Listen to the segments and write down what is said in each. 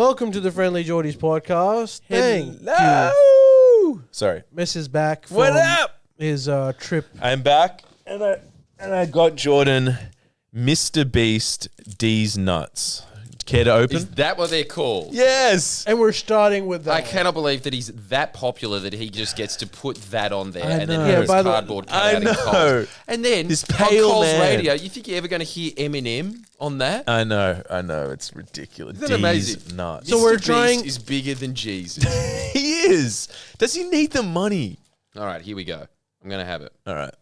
Welcome to the Friendlyjordies Podcast. Thank Hello. you. Sorry. Miss is back from What up? his trip. I'm back, and I got Jordan Mr. Beast Deez nuts. Care to open? Is that what they're called? Yes. And we're starting with that. I cannot believe that he's that popular that he just gets to put that on there I and then know. have Yeah, his by the- cardboard cut I out in know. Coles. And then This on pale Coles man. radio, you think you're ever going to hear Eminem on that? I know. It's ridiculous. Isn't it amazing? Deez nuts. So we're Mr. Beast trying- is bigger than Jesus. He is. Does he need the money? All right, here we go. I'm going to have it. All right.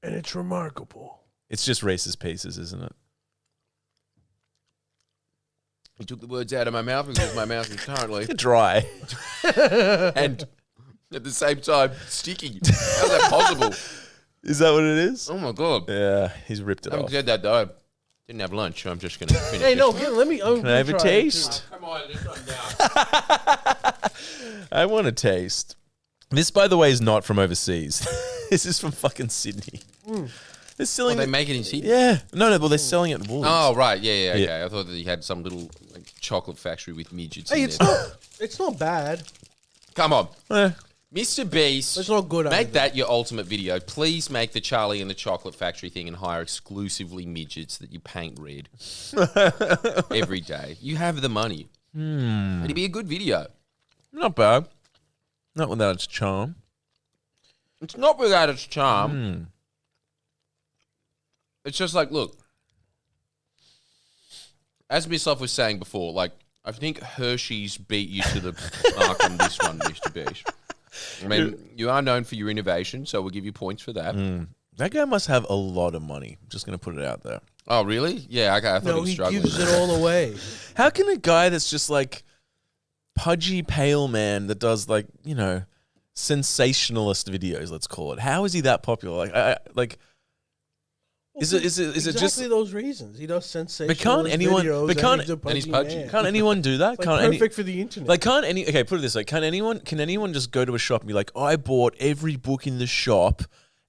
And it's remarkable. It's just racist pieces, isn't it? He took the words out of my mouth because my mouth is currently Dry. and at the same time sticky. How's that possible? Is that what it is? Oh my god! Yeah, he's ripped I it haven't off. said that though. Didn't have lunch, so I'm just going to finish. Hey, it. no, here, let me. Can I have a taste? Come on, just run down. I want a taste. This, by the way, is not from overseas. This is from fucking Sydney. They're selling They make it in Sydney. Yeah. No, well, they're selling it at Woolies. Oh right, yeah, okay. Yeah. I thought that he had some little like, chocolate factory with midgets. Hey, in it's there. not. It's not bad. Come on, Eh. Mr. Beast. It's not good. Make either. that your ultimate video. Please make the Charlie and the Chocolate Factory thing and hire exclusively midgets that you paint red every day. You have the money. It'd be a good video. Not bad. Not without its charm. It's not without its charm. It's just like, look, as Mislav was saying before, like, I think Hershey's beat you to the mark on this one, Mr. Beast. I mean, you are known for your innovation, so we'll give you points for that. That guy must have a lot of money. I'm just going to put it out there. Oh, really? Yeah, okay, I thought he No, was he struggling. gives it all away. How can a guy that's just like pudgy, pale man that does like, you know, sensationalist videos, let's call it, how is he that popular? Like, Is it exactly just those reasons? He does sensational can't anyone- videos but can't- and he's pudgy. can't anyone do that? Like Can't perfect for the internet. okay, put it this way. Can anyone just go to a shop and be like, I bought every book in the shop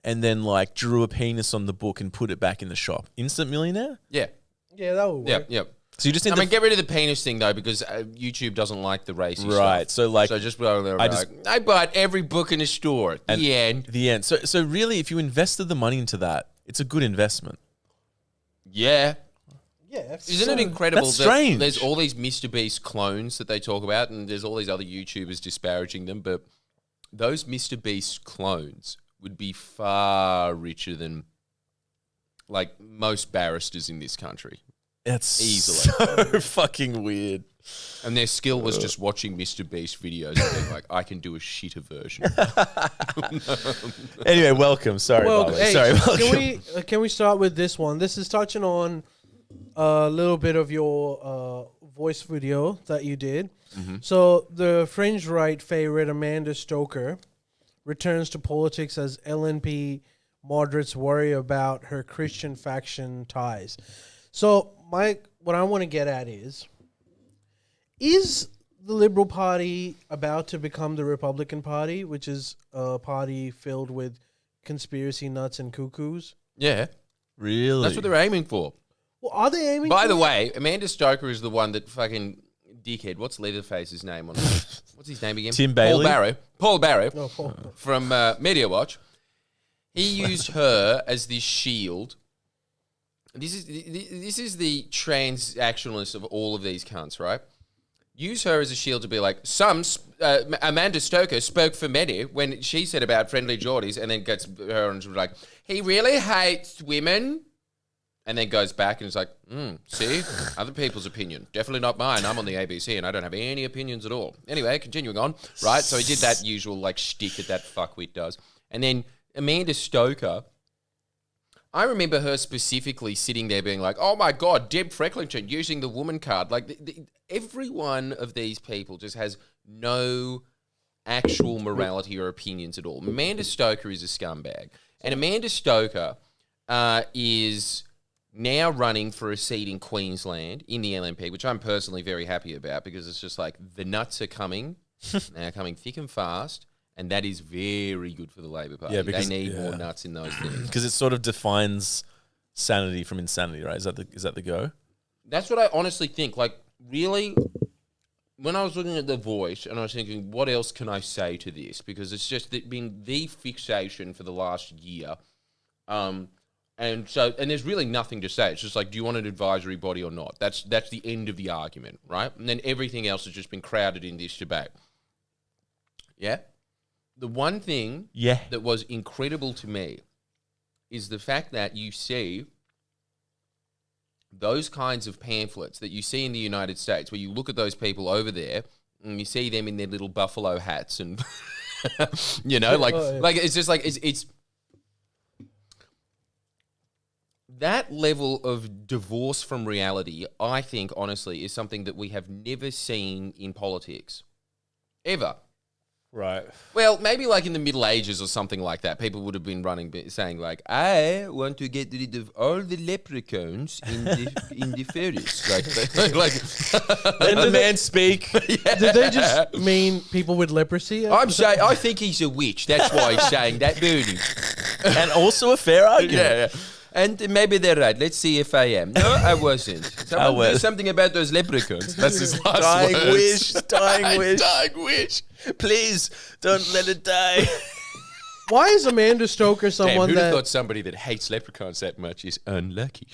and then like drew a penis on the book and put it back in the shop? Instant millionaire? Yeah, yeah, that would work. yeah. So you just need I mean, get rid of the penis thing, though, because YouTube doesn't like the racist stuff. right. So like So just go there. I I bought every book in the store. The end. the end. So really, if you invested the money into that, it's a good investment. Yeah. Yeah, Isn't it incredible That's that strange. there's all these Mr. Beast clones that they talk about, and there's all these other YouTubers disparaging them, but those Mr. Beast clones would be far richer than like most barristers in this country. It's Easily. so fucking weird. And their skill was just watching Mr. Beast videos and being like, I can do a shitter version. Anyway, welcome. Sorry, Well, Bali. hey, Sorry, welcome. can we start with this one? This is touching on a little bit of your voice video that you did. So the fringe right favorite Amanda Stoker returns to politics as LNP moderates worry about her Christian faction ties. So what I want to get at is the Liberal Party about to become the Republican Party, which is a party filled with conspiracy nuts and cuckoos? Yeah. Really? That's what they're aiming for. Well, are they aiming By for the it? way, Amanda Stoker is the one that fucking dickhead. What's Leatherface's name on it? What's his name again? Tim Bailey? Paul Barrow No, Paul. from Media Watch. He used her as this shield. This is the transactionalist of all of these cunts, right? Use her as a shield to be like, Amanda Stoker spoke for many when she said about Friendlyjordies, and then gets her and she's like, he really hates women. And then goes back and is like, see, other people's opinion. Definitely not mine. I'm on the ABC and I don't have any opinions at all. Anyway, continuing on, right? So he did that usual like shtick that fuckwit does. And then Amanda Stoker, I remember her specifically sitting there being like, oh my God, Deb Frecklington using the woman card. Like every one of these people just has no actual morality or opinions at all. Amanda Stoker is a scumbag. And Amanda Stoker is now running for a seat in Queensland in the LNP, which I'm personally very happy about because it's just like the nuts are coming. They're coming thick and fast. And that is very good for the Labor Party. Yeah, because- they need more nuts in those things. Because it sort of defines sanity from insanity, right? Is that the go? That's what I honestly think. Like, really, when I was looking at The Voice and I was thinking, what else can I say to this? Because it's just been the fixation for the last year. And there's really nothing to say. It's just like, do you want an advisory body or not? That's the end of the argument, right? And then everything else has just been crowded in this debate. Yeah? The one thing that was incredible to me is the fact that you see those kinds of pamphlets that you see in the United States, where you look at those people over there and you see them in their little buffalo hats and, like it's just like, it's that level of divorce from reality, I think, honestly, is something that we have never seen in politics. Ever. Right. Well, maybe like in the Middle Ages or something like that, people would have been saying like, I want to get rid of all the leprechauns in the forest. Let the man speak. Yeah. Did they just mean people with leprosy? I think he's a witch. That's why he's saying that, Bernie. And also a fair argument. Yeah. And maybe they're right. Let's see if I am. No, I wasn't. Someone do something about those leprechauns. That's his last dying words. Dying wish. Dying wish. Please don't let it die. Why is Amanda Stoker someone who'd have that... thought somebody that hates leprechauns that much is unlucky?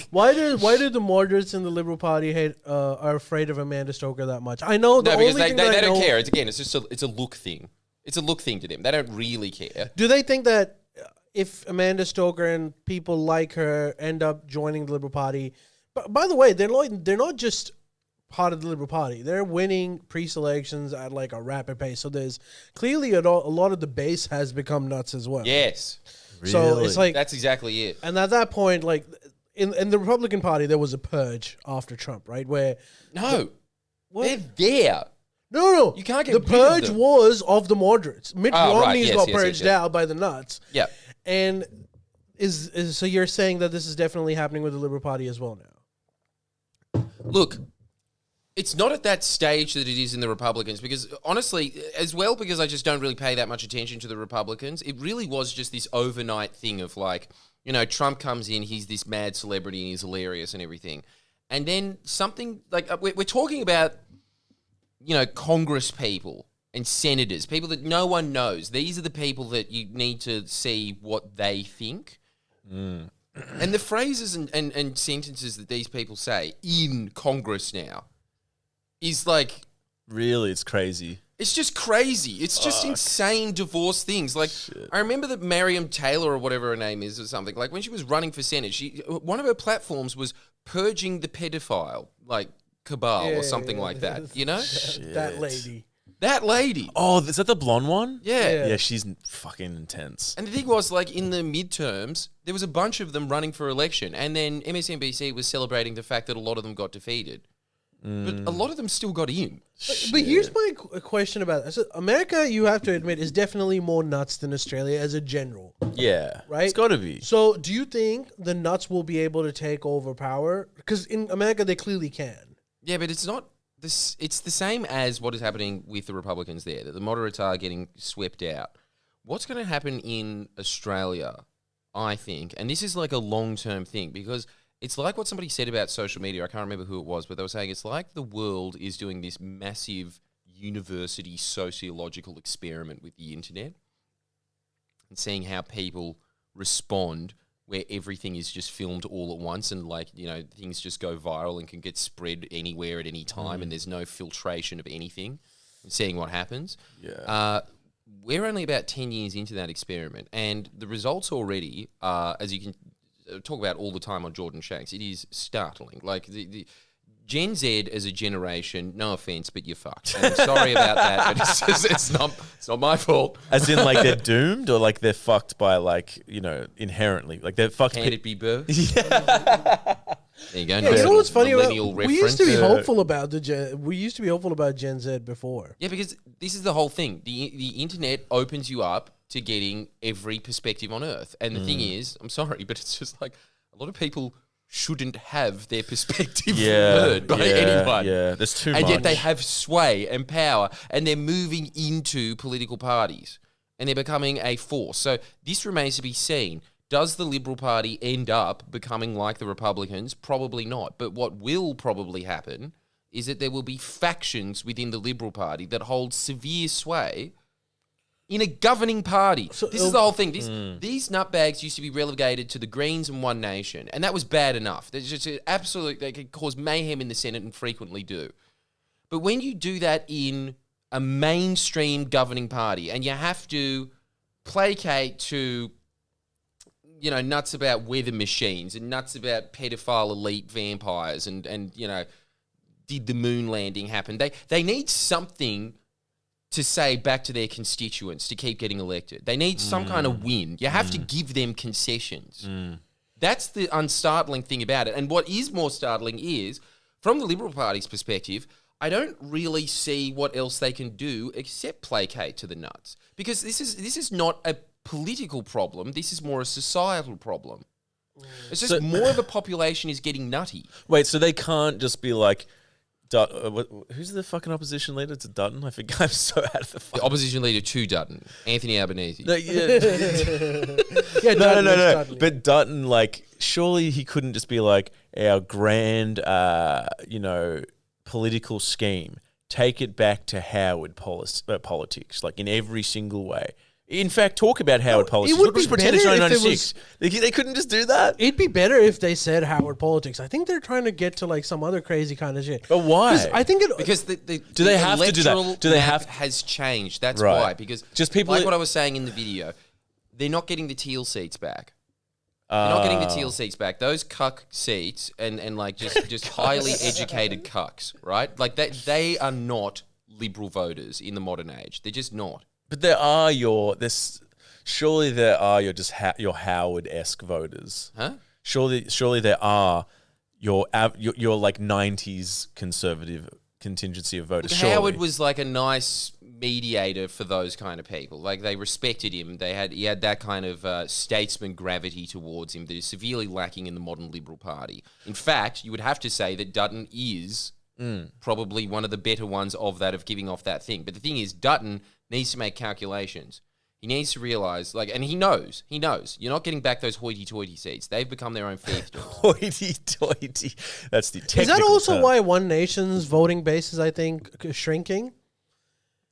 Why do the moderates in the Liberal Party are afraid of Amanda Stoker that much? I know because they don't care. It's just it's a look thing. It's a look thing to them. They don't really care. Do they think that if Amanda Stoker and people like her end up joining the Liberal Party, but by the way, they're not just part of the Liberal Party. They're winning pre-selections at like a rapid pace. So there's clearly a lot of the base has become nuts as well. Yes. So it's like that's exactly it. And at that point, like in the Republican Party, there was a purge after Trump, right? Where they're there. No. You can't get the rid purge of them. was of the moderates. Mitt Romney's got purged yes. out by the nuts. Yeah. And so you're saying that this is definitely happening with the Liberal Party as well now? Look, it's not at that stage that it is in the Republicans because, honestly, as well, because I just don't really pay that much attention to the Republicans, it really was just this overnight thing of like, Trump comes in, he's this mad celebrity and he's hilarious and everything. And then something like, we're talking about, Congress people and senators, people that no one knows. These are the people that you need to see what they think. And the phrases and sentences that these people say in Congress now is like... Really, it's crazy. It's just crazy. It's just insane divorce things. Like, shit. I remember that Miriam Taylor or whatever her name is or something, like when she was running for Senate, one of her platforms was purging the pedophile, like cabal or something like that, That lady. That lady. Oh, is that the blonde one? Yeah. Yeah, she's fucking intense. And the thing was, like, in the midterms, there was a bunch of them running for election. And then MSNBC was celebrating the fact that a lot of them got defeated. But a lot of them still got in. But here's my question about that. So America, you have to admit, is definitely more nuts than Australia as a general. Yeah. Right? It's got to be. So do you think the nuts will be able to take over power? Because in America, they clearly can. Yeah, but it's not... It's the same as what is happening with the Republicans there, that the moderates are getting swept out. What's going to happen in Australia, I think, and this is like a long-term thing, because it's like what somebody said about social media. I can't remember who it was, but they were saying it's like the world is doing this massive university sociological experiment with the internet and seeing how people respond where everything is just filmed all at once and things just go viral and can get spread anywhere at any time and there's no filtration of anything and seeing what happens. Yeah. We're only about 10 years into that experiment and the results already are, as you can talk about all the time on Jordan Shanks, it is startling. Like the Gen Z as a generation, no offense, but you're fucked. And I'm sorry about that, but it's not my fault. As in, like, they're doomed, or like they're fucked by, like, inherently, like they're fucked. Can it be birth? Yeah. There you go. Yeah, you know what's funny about reference. we used to be hopeful about Gen Z before. Yeah, because this is the whole thing. The internet opens you up to getting every perspective on Earth, and the thing is, I'm sorry, but it's just like a lot of people shouldn't have their perspective heard by anyone. Yeah, there's too much. And yet they have sway and power, and they're moving into political parties, and they're becoming a force. So this remains to be seen. Does the Liberal Party end up becoming like the Republicans? Probably not. But what will probably happen is that there will be factions within the Liberal Party that hold severe sway in a governing party. So this is the whole thing. These nutbags used to be relegated to the Greens and One Nation, and that was bad enough. There's just they could cause mayhem in the Senate and frequently do. But when you do that in a mainstream governing party and you have to placate to nuts about weather machines and nuts about pedophile elite vampires and did the moon landing happen? They need something to say back to their constituents to keep getting elected. They need some kind of win. You have to give them concessions. That's the unstartling thing about it. And what is more startling is, from the Liberal Party's perspective, I don't really see what else they can do except placate to the nuts. Because this is not a political problem. This is more a societal problem. It's just more of a population is getting nutty. Wait, so they can't just be like, who's the fucking opposition leader to Dutton? I think I'm so out of the fuck. The opposition leader to Dutton, Anthony Albanese. No, Dutton. No. But Dutton, like, surely he couldn't just be like, our grand, political scheme. Take it back to Howard politics, like in every single way. In fact, talk about Howard politics. It would Just be pretend it's better if it 1996. They couldn't just do that. It'd be better if they said Howard politics. I think they're trying to get to like some other crazy kind of shit. But why? I think because do they have to do that? Do they have has changed? That's Right. why. Because just people like what I was saying in the video, they're not getting the teal seats back. They're not getting the teal seats back. Those cuck seats and like just highly educated cucks, right? Like they are not liberal voters in the modern age. They're just not. But surely there are your Howard-esque voters. Huh? Surely there are your like 90s conservative contingency of voters. Surely. Howard was like a nice mediator for those kind of people. Like they respected him. He had that kind of statesman gravity towards him that is severely lacking in the modern Liberal Party. In fact, you would have to say that Dutton is probably one of the better ones of giving off that thing. But the thing is, Dutton needs to make calculations. He needs to realise, and he knows, you're not getting back those hoity-toity seats. They've become their own fiefdoms. Hoity-toity. That's the technical Is that also term. why One Nation's voting base is, I think, shrinking?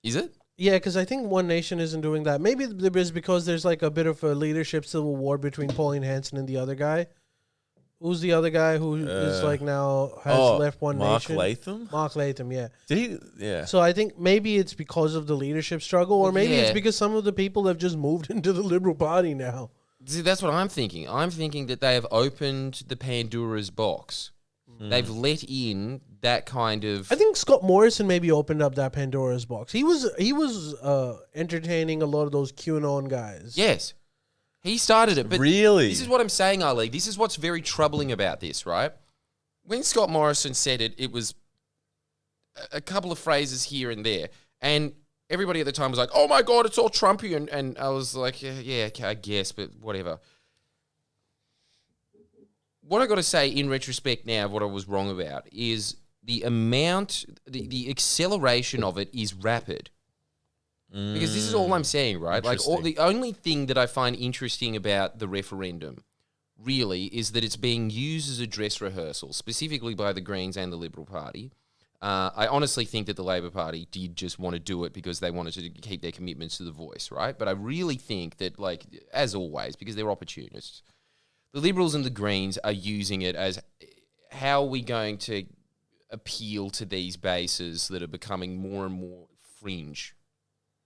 Is it? Yeah, because I think One Nation isn't doing that. Maybe it is because there's like a bit of a leadership civil war between Pauline Hanson and the other guy. Who's the other guy who is like now has left One Nation? Mark Latham, yeah. Did he? Yeah. So I think maybe it's because of the leadership struggle, or maybe it's because some of the people have just moved into the Liberal Party now. See, that's what I'm thinking. I'm thinking that they have opened the Pandora's box. They've let in that kind of... I think Scott Morrison maybe opened up that Pandora's box. He was entertaining a lot of those QAnon guys. Yes. He started it. But really? This is what I'm saying, Ali. This is what's very troubling about this, right? When Scott Morrison said it, it was a couple of phrases here and there. And everybody at the time was like, oh my God, it's all Trumpy. And I was like, yeah, okay, I guess, but whatever. What I got to say in retrospect now of what I was wrong about is the amount, the acceleration of it is rapid. Because this is all I'm saying, right? Like, the only thing that I find interesting about the referendum, really, is that it's being used as a dress rehearsal, specifically by the Greens and the Liberal Party. I honestly think that the Labor Party did just want to do it because they wanted to keep their commitments to the voice, right? But I really think that, like, as always, because they're opportunists, the Liberals and the Greens are using it as how are we going to appeal to these bases that are becoming more and more fringe.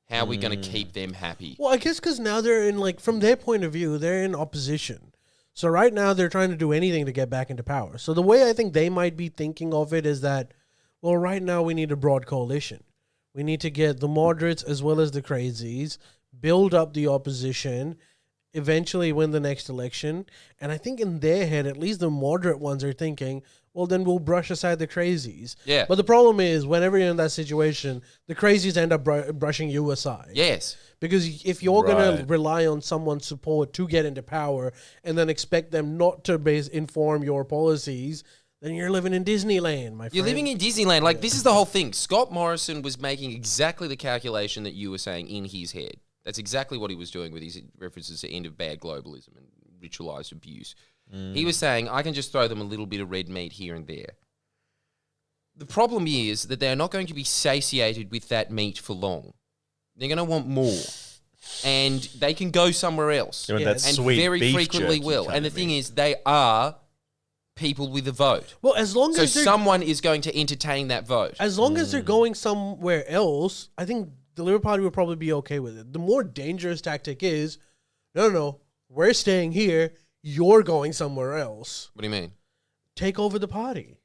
How are we going to keep them happy? Well, I guess because now they're in, like, from their point of view, they're in opposition. So right now they're trying to do anything to get back into power. So the way I think they might be thinking of it is that, well, right now we need a broad coalition. We need to get the moderates as well as the crazies, build up the opposition, eventually win the next election. And I think in their head, at least the moderate ones are thinking, well, then we'll brush aside the crazies. Yeah. But the problem is, whenever you're in that situation, the crazies end up brushing you aside. Yes. Because if you're going to rely on someone's support to get into power and then expect them not to inform your policies, then you're living in Disneyland, my friend. You're living in Disneyland. Like, this is the whole thing. Scott Morrison was making exactly the calculation that you were saying in his head. That's exactly what he was doing with his references to end of bad globalism and ritualized abuse. He was saying, I can just throw them a little bit of red meat here and there. The problem is that they're not going to be satiated with that meat for long. They're going to want more. And they can go somewhere else. That And sweet very beef frequently jerky will. kind And the of thing meat. is, they are people with a vote. Well, as long So as they're someone is going to entertain that vote. as long as they're going somewhere else, I think the Labour Party would probably be okay with it. The more dangerous tactic is, no, we're staying here. You're going somewhere else. What do you mean? Take over the party,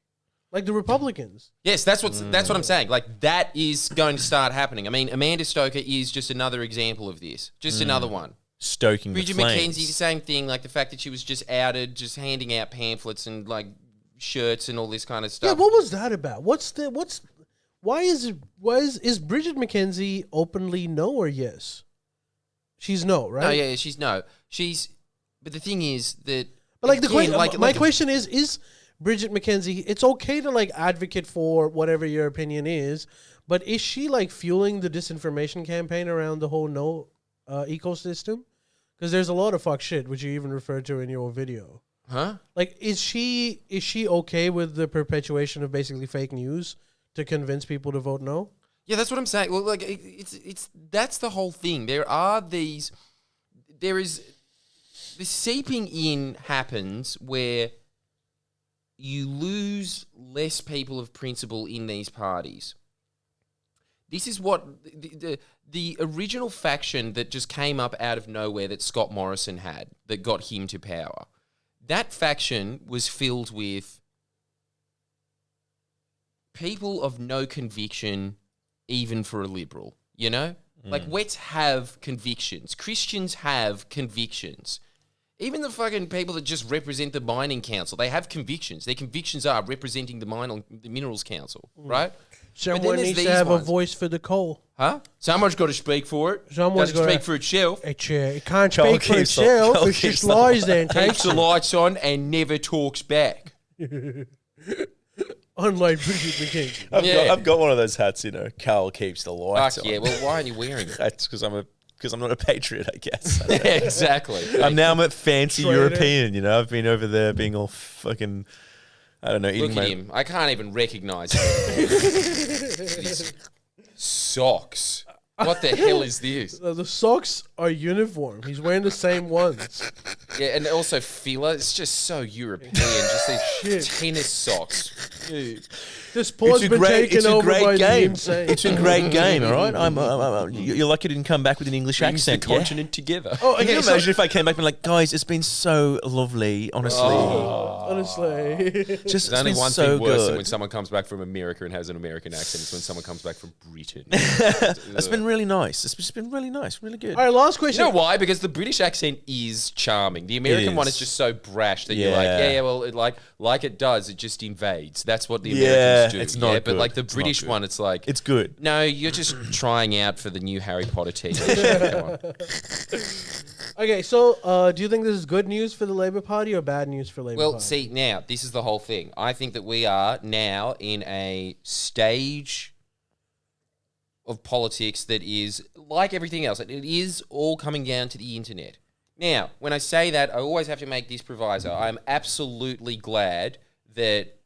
like the Republicans. Yes, that's what I'm saying. Like, that is going to start happening. I mean, Amanda Stoker is just another example of this. Just another one. Stoking Bridget the flames. McKenzie, the same thing. Like, the fact that she was just outed, just handing out pamphlets and, like, shirts and all this kind of stuff. Yeah, what was that about? Why is Bridget McKenzie openly no or yes? She's no, right? No, yeah, she's no. But the thing is that... But like again, my question is Bridget McKenzie, it's okay to like advocate for whatever your opinion is, but is she like fueling the disinformation campaign around the whole no ecosystem? Because there's a lot of fuck shit, which you even referred to in your video. Huh? Like, is she okay with the perpetuation of basically fake news to convince people to vote no? Yeah, that's what I'm saying. Well, like, that's the whole thing. The seeping in happens where you lose less people of principle in these parties. This is what the original faction that just came up out of nowhere that Scott Morrison had that got him to power. That faction was filled with people of no conviction, even for a liberal, you know? Like, Wets have convictions. Christians have convictions. Even the fucking people that just represent the mining council, they have convictions. Their convictions are representing the minerals council, right? Someone needs to have a voice for the coal. Huh? Someone's got to speak for it. Someone's Doesn't gotta- speak for itself. It can't Joel speak for keeps the- itself. Joel It keeps just the- lies there and Keeps takes the it. lights on and never talks back. Unlike Bridget McKenzie. I've got one of those hats, Carl keeps the lights Fuck on. yeah. Well, why aren't you wearing it? That's because I'm not a patriot, I guess. Yeah, exactly. I'm a fancy Traitor. European, I've been over there being all fucking, I don't know, eating Look at him. I can't even recognize him. These socks. What the hell is this? The socks are uniform. He's wearing the same ones. Yeah, and also fila. It's just so European. Just these Shit. tennis socks. This sport's been taken over by the insane. It's a great game, all right? You're lucky I didn't come back with an English Brings the accent. Yeah? continent together. Oh, Can you okay, so- imagine if I came back and been like, guys, it's been so lovely, honestly. honestly. Just There's only it's been one so thing worse than good. when someone comes back from America and has an American accent. It's when someone comes back from Britain. That's been really nice. It's just been really nice, really good. All right, last You question. know why? Because the British accent is charming. The American one is. is just so brash that you're like, Yeah. well, like it does, it just invades. That's what the Yeah, Americans do. it's not But good. like the It's not British good. one, it's like, It's good. no, you're just trying out for the new Harry Potter TV show. Come on. Okay, so do you think this is good news for the Labour Party or bad news for Labour Well, Party? see, now, this is the whole thing. I think that we are now in a stage of politics that is like everything else. It is all coming down to the internet. Now, when I say that, I always have to make this proviso. I'm absolutely glad that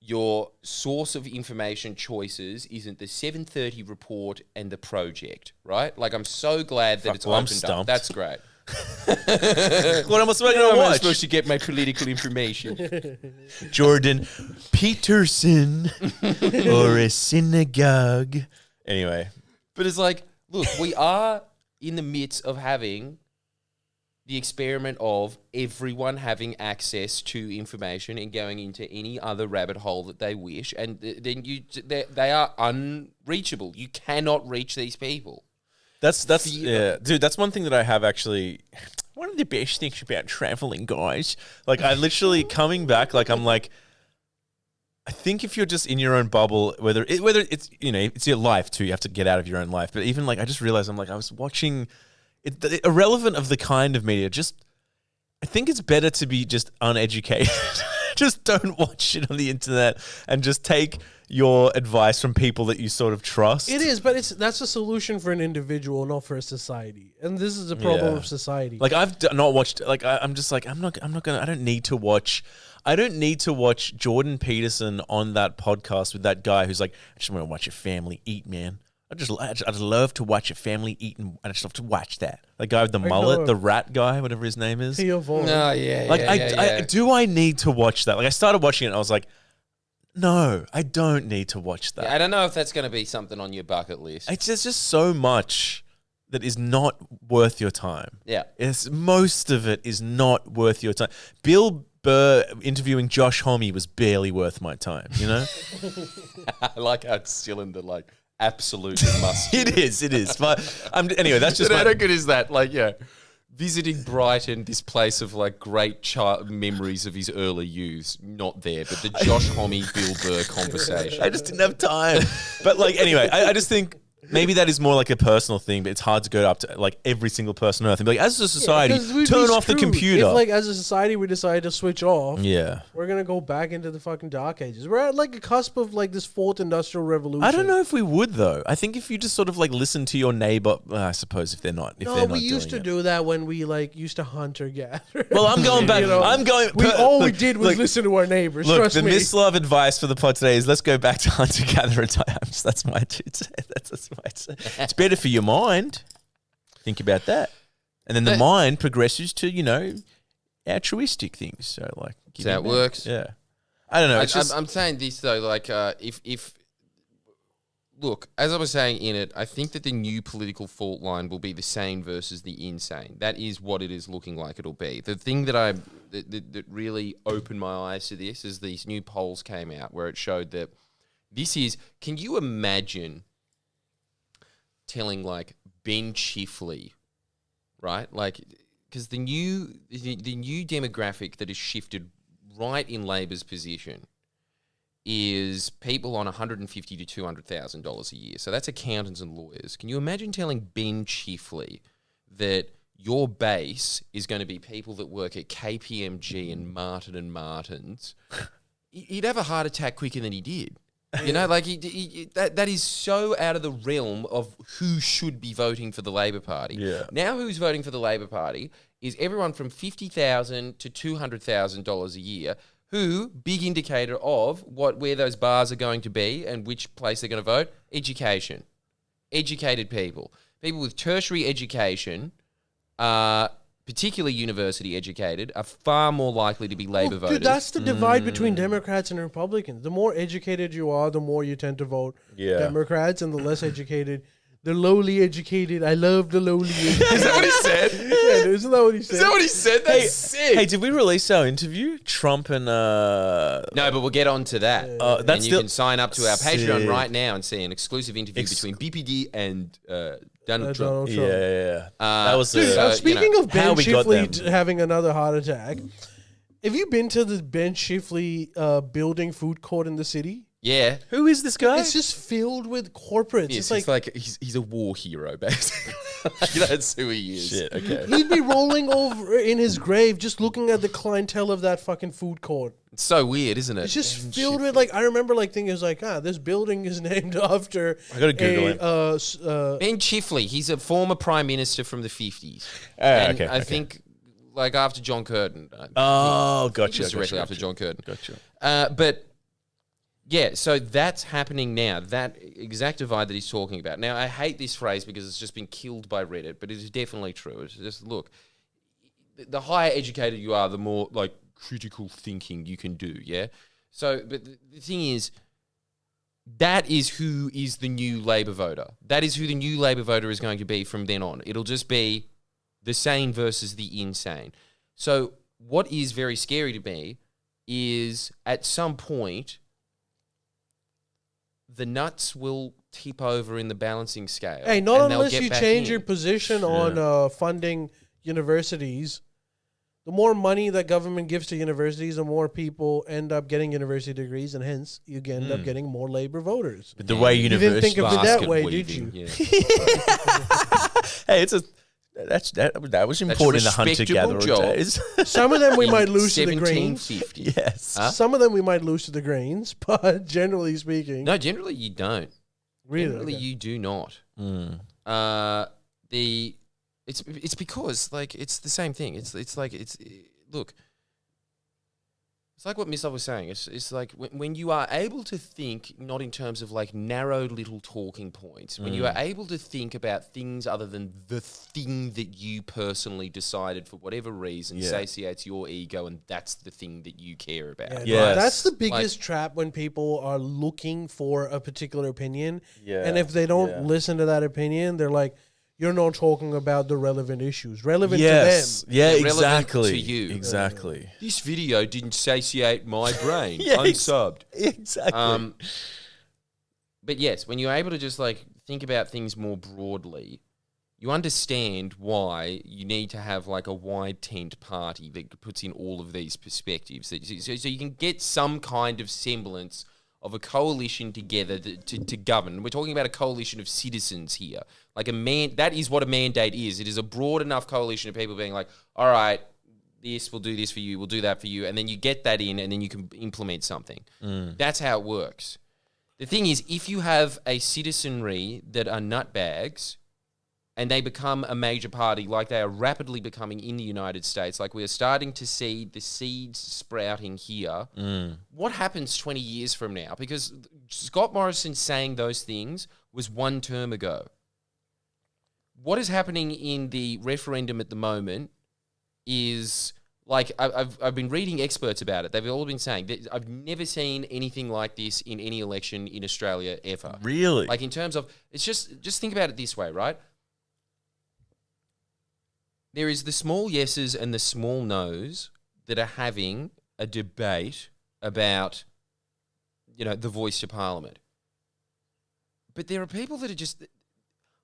your source of information choices isn't the 7:30 report and the project, right? Like, I'm so glad that Fuck, it's well, I'm opened up. stumped. That's great. What am I supposed How to am I watch? supposed to get my political information? Jordan Peterson or a synagogue. Anyway, But it's like, look, we are in the midst of having the experiment of everyone having access to information and going into any other rabbit hole that they wish, and then they are unreachable. You cannot reach these people. that's yeah, dude. That's one thing that I have actually. One of the best things about traveling, guys. Like I literally coming back, like I'm like. I think if you're just in your own bubble, whether it's it's your life too, you have to get out of your own life. But even like I just realized I was watching it irrelevant of the kind of media. Just I think it's better to be just uneducated, just don't watch shit on the internet and just take your advice from people that you sort of trust. It is, but that's a solution for an individual, not for a society. And this is a problem of society. Like not watched. Like I'm just like I'm not gonna. I don't need to watch Jordan Peterson on that podcast with that guy who's like, I just want to watch your family eat, man. I just love to watch your family eat, and I just love to watch that. The guy with the mullet, the rat guy, whatever his name is. No, yeah. Like I need to watch that. Like I started watching it and I was like, no, I don't need to watch that. Yeah, I don't know if that's going to be something on your bucket list. There's just so much that is not worth your time. Yeah. Most of it is not worth your time. Bill Burr interviewing Josh Homme was barely worth my time, you know? I like how it's still in the, like, absolute must. It is. But anyway, that's just how good is that? Like, yeah. Visiting Brighton, this place of like great memories of his early youth, not there, but the Josh Homme, Bill Burr conversation. I just didn't have time. But like, anyway, I just think maybe that is more like a personal thing, but it's hard to go up to like every single person on earth and be like, as a society, turn off the computer. If like as a society we decide to switch off, yeah, we're gonna go back into the fucking dark ages. We're at like a cusp of like this fourth industrial revolution. I don't know if we would though. I think if you just sort of like listen to your neighbor, I suppose if they're not. We used to do that when we like used to hunt or gather. Well, I'm going back. We did was listen to our neighbors. Look, trust the me. Mislav advice for the pod today is let's go back to hunter gatherer times. That's my two. It's better for your mind. Think about that. And then the mind progresses to, altruistic things. So, like... That's how it works. Yeah. I don't know. I'm saying this, though, like, if... Look, as I was saying in it, I think that the new political fault line will be the sane versus the insane. That is what it is looking like it'll be. The thing that really opened my eyes to this is these new polls came out where it showed that this is... Can you imagine... telling like Ben Chifley, right? Like, because the new demographic that has shifted right in Labor's position is people on $150,000 to $200,000 a year. So that's accountants and lawyers. Can you imagine telling Ben Chifley that your base is going to be people that work at KPMG and Martin and Martins? He'd have a heart attack quicker than he did. You know, like that is so out of the realm of who should be voting for the Labor Party. Yeah. Now, who's voting for the Labor Party is everyone from $50,000 to $200,000 a year. Who big indicator of where those bars are going to be and which place they're going to vote? Education, educated people with tertiary education. Particularly university educated, are far more likely to be Labor voters. Dude, that's the divide between Democrats and Republicans. The more educated you are, the more you tend to vote Democrats, and the less educated, the lowly educated. I love the lowly educated. Is that what he said? Yeah, dude, isn't that what he said? Is that what he said? That's sick. Hey, did we release our interview? Trump and... No, but we'll get on to that. That's and you can sign up to our Patreon sick. right now and see an exclusive interview between BPD and... Donald Trump. Donald Trump. Yeah. That was Dude, speaking of Ben how we got Chifley them. having another heart attack, have you been to the Ben Chifley building food court in the city? Yeah. Who is this guy? It's just filled with corporates. Yes, it's like he's a war hero, basically. That's who he is. Shit, okay. he'd be rolling over in his grave just looking at the clientele of that fucking food court. It's so weird, isn't it? It's just filled with like, I remember like thinking, it was like, this building is named after I gotta Google him. Ben Chifley, he's a former prime minister from the 50s. Okay. I think like after John Curtin. Gotcha. Directly after John Curtin. Gotcha. But yeah, so that's happening now. That exact divide that he's talking about. Now, I hate this phrase because it's just been killed by Reddit, but it is definitely true. It's just, look, the higher educated you are, the more like critical thinking you can do, yeah? So, but the thing is, that is who is the new Labor voter. That is who the new Labor voter is going to be from then on. It'll just be the sane versus the insane. So what is very scary to me is at some point, the nuts will tip over in the balancing scale. Hey, not and unless they'll you get back change in. your position on funding universities. The more money that government gives to universities, the more people end up getting university degrees, and hence you end up getting more Labor voters. But the way You didn't think university... of it that way, Basket did you? weaving, yeah. Hey, it's that was important in the hunter-gatherer respectable job. days. Some of them we In might lose to the grains. 1750. Yes. Huh? Some of them we might lose to the grains, but generally speaking, No, generally you don't. really. Generally Okay. you do not. Mm. It's because like it's the same thing. Look. It's like what Mislav was saying. It's like when you are able to think not in terms of like narrow little talking points, when you are able to think about things other than the thing that you personally decided for whatever reason satiates your ego, and that's the thing that you care about. Yes. That's the biggest trap when people are looking for a particular opinion. Yeah. And if they don't listen to that opinion, they're like, you're not talking about the relevant issues. Relevant to them. Yeah, Relevant exactly. to you. Exactly. This video didn't satiate my brain. Yeah, Unsubbed. Exactly. But yes, when you're able to just like think about things more broadly, you understand why you need to have like a wide tent party that puts in all of these perspectives. So you can get some kind of semblance of a coalition together to govern. We're talking about a coalition of citizens here. Like that is what a mandate is. It is a broad enough coalition of people being like, all right, we'll do this for you, we'll do that for you. And then you get that in and then you can implement something. That's how it works. The thing is, if you have a citizenry that are nutbags and they become a major party like they are rapidly becoming in the United States, like we are starting to see the seeds sprouting here, what happens 20 years from now? Because Scott Morrison saying those things was one term ago. What is happening in the referendum at the moment is, like, I've been reading experts about it. They've all been saying that I've never seen anything like this in any election in Australia ever. Really? Like in terms of, it's just think about it this way, right? There is the small yeses and the small nos that are having a debate about, the voice to Parliament. But there are people that are just,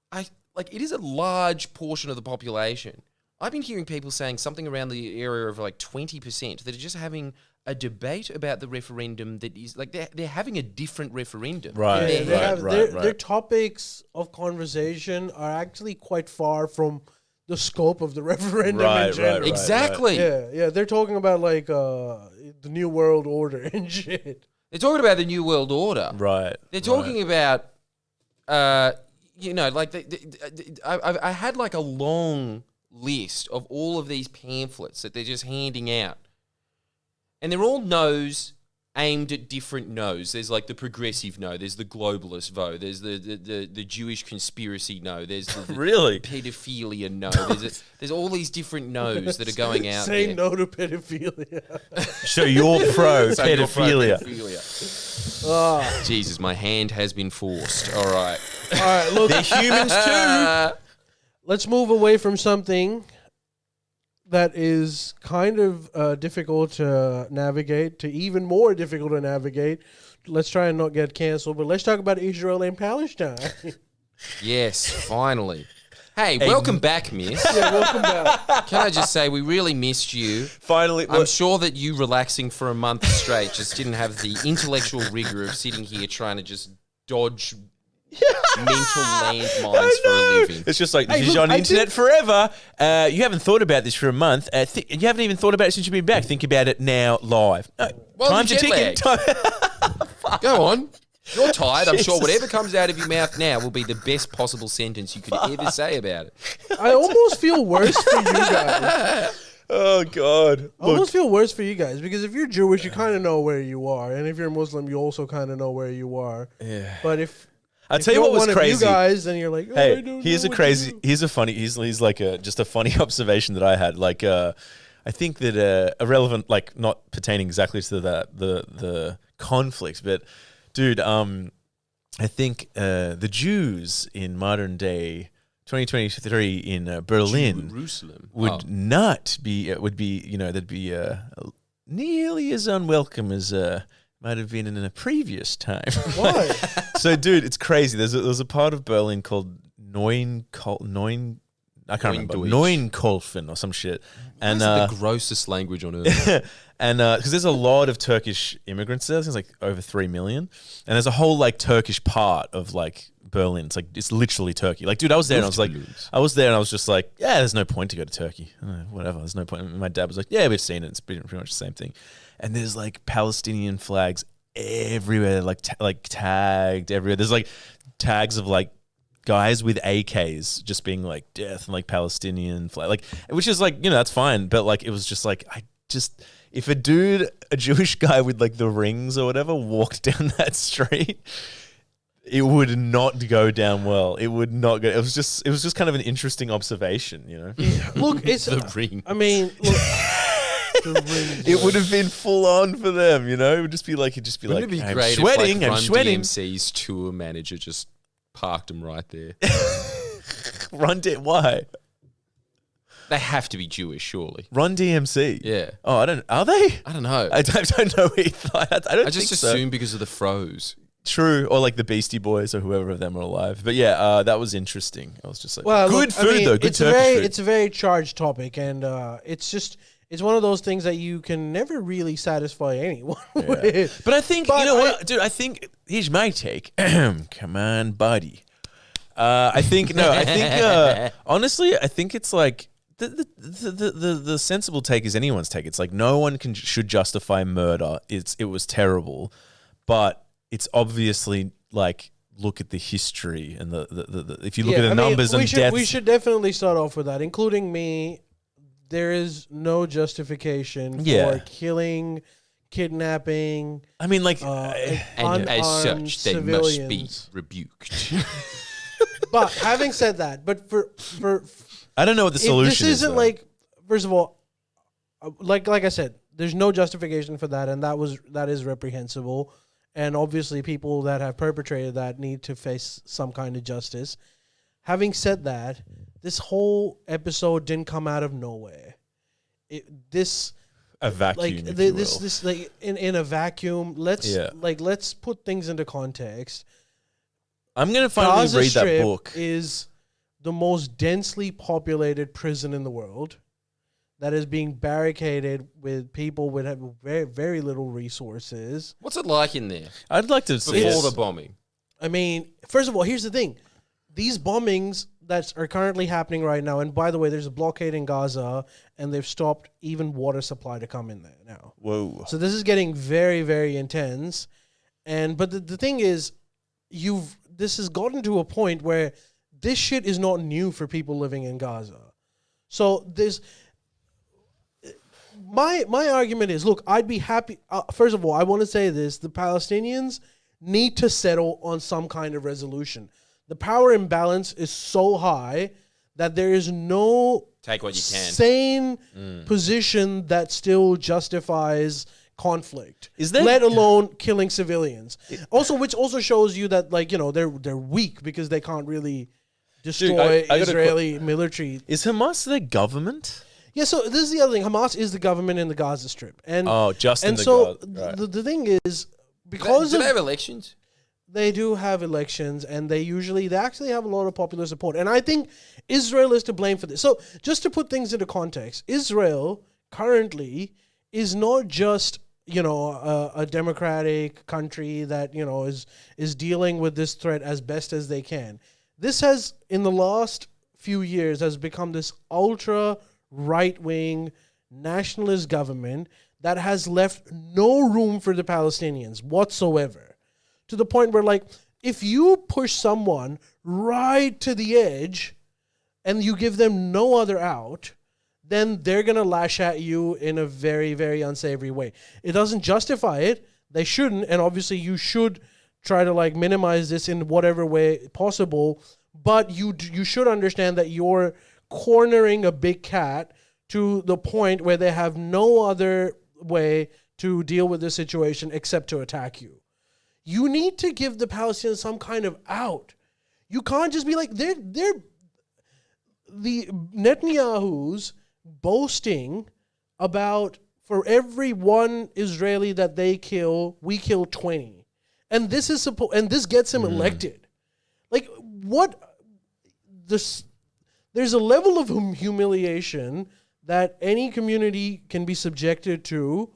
it is a large portion of the population. I've been hearing people saying something around the area of like 20% that are just having a debate about the referendum that is like they're having a different referendum. Right, Their topics of conversation are actually quite far from the scope of the referendum in general. Exactly. Yeah. They're talking about like the New World Order and shit. They're talking about the New World Order. Right. They're talking about, I had like a long list of all of these pamphlets that they're just handing out. And they're all no's aimed at different no's. There's like the progressive no, there's the globalist no, there's the Jewish conspiracy no, there's the Really? pedophilia no. There's all these different no's that are going out Say there. no to pedophilia. So you're pro So you're pro pedophilia. pedophilia. Jesus, my hand has been forced. All right. All right, look. They're humans too. Let's move away from something that is kind of difficult to navigate to even more difficult to navigate. Let's try and not get canceled, but let's talk about Israel and Palestine. Yes, finally. Hey, welcome back, miss. Yeah, welcome back. Can I just say, we really missed you. Finally, I'm sure that you relaxing for a month straight just didn't have the intellectual rigor of sitting here trying to just dodge mental landmines for a living. it's just like, this is on the internet forever. You haven't thought about this for a month. You haven't even thought about it since you've been back. Think about it now, live. No, Well, time's a jet ticking. lag. Go on. You're tired. I'm sure whatever comes out of your mouth now will be the best possible sentence you could ever say about it. I almost feel worse for you guys. Oh, God. I almost feel worse for you guys because if you're Jewish, you kind of know where you are. And if you're Muslim, you also kind of know where you are. Yeah. But if I'll tell you what was one crazy. Of you guys, then you're like, oh, I Hey, don't here's know a what crazy, to do. he's like just a funny observation that I had. Like, I think that irrelevant, like not pertaining exactly to the conflict, but dude, I think the Jews in modern day 2023 in Berlin Jerusalem would not be, they'd be nearly as unwelcome as might have been in a previous time. Why? So, dude, it's crazy. There's a part of Berlin called I can't remember. Deutsch. Neunkolfen or some shit. And That's the grossest language on earth. and because there's a lot of Turkish immigrants there, I think it's like over 3 million. And there's a whole like Turkish part of like Berlin. It's literally Turkey. Like, dude, I was there and I was just like, yeah, there's no point to go to Turkey. Whatever, there's no point. And my dad was like, yeah, we've seen it. It's pretty much the same thing. And there's like Palestinian flags everywhere, like tagged everywhere. There's like tags of like guys with AKs just being like death and like Palestinian flag, like, which is like, that's fine. But like, it was just like, if a Jewish guy with like the rings or whatever walked down that street, it would not go down well. It would not go. It was just kind of an interesting observation, Yeah. Look, it's The ring. I mean, look, the ring. It would have been full on for them, It would just be like, Wouldn't like, it be I'm great sweating, if like I'm sweating. DMC's tour manager just parked him right there? Why? They have to be Jewish, surely. Run DMC. Yeah. Oh, are they? I don't know. I don't know either. I just think so. assume because of the froze. True, or like the Beastie Boys or whoever of them are alive. But yeah, that was interesting. I was just like, Well, good look, food I mean, though. Good it's Turkish food. It's a very charged topic, and it's one of those things that you can never really satisfy anyone with. But I think But you know what, dude. I think here's my take. Come on, buddy. I think honestly, I think it's like the sensible take is anyone's take. It's like no one should justify murder. It was terrible, but it's obviously like look at the history and the if you look at the numbers and deaths. We should definitely start off with that, including me. There is no justification for killing, kidnapping. I mean, like, and as such, they must be rebuked. But having said that, but for I don't know what the solution is. This isn't like, first of all, like I said, there's no justification for that, and that is reprehensible. And obviously, people that have perpetrated that need to face some kind of justice. Having said that, this whole episode didn't come out of nowhere. A vacuum, like this like in a vacuum. Let's put things into context. I'm gonna finally Gaza read Strip that book. Is the most densely populated prison in the world that is being barricaded with people with very, very little resources. What's it like in there? I'd like to see before the bombing. I mean, first of all, here's the thing. These bombings that are currently happening right now, and by the way, there's a blockade in Gaza, and they've stopped even water supply to come in there now. Whoa. So this is getting very, very intense. But the thing is, this has gotten to a point where this shit is not new for people living in Gaza. So my argument is, look, I'd be happy. First of all, I want to say this. The Palestinians need to settle on some kind of resolution. The power imbalance is so high that there is no take what you can sane position that still justifies conflict, let alone killing civilians. Which also shows you that they're weak because they can't really destroy Israeli military. Is Hamas the government? Yeah, so this is the other thing. Hamas is the government in the Gaza Strip, and the thing is, because do they have elections? They do have elections, and they actually have a lot of popular support. And I think Israel is to blame for this. So just to put things into context, Israel currently is not just a democratic country that is dealing with this threat as best as they can. This has, in the last few years, has become this ultra right-wing nationalist government that has left no room for the Palestinians whatsoever. To the point where, if you push someone right to the edge and you give them no other out, then they're going to lash at you in a very, very unsavory way. It doesn't justify it. They shouldn't. And obviously you should try to minimize this in whatever way possible. But you should understand that you're cornering a big cat to the point where they have no other way to deal with the situation except to attack you. You need to give the Palestinians some kind of out. You can't just be like, they're the Netanyahu's boasting about, for every one Israeli that they kill, we kill 20. And this is this gets him elected. What the there's a level of humiliation that any community can be subjected to,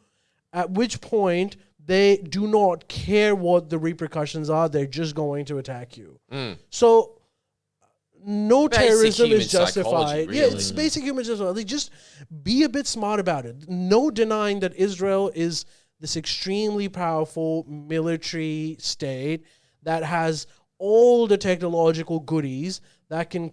at which point they do not care what the repercussions are. They're just going to attack you. So no Basic terrorism human is justified. psychology, Yeah, really. it's basic human psychology. Just be a bit smart about it. No denying that Israel is this extremely powerful military state that has all the technological goodies that can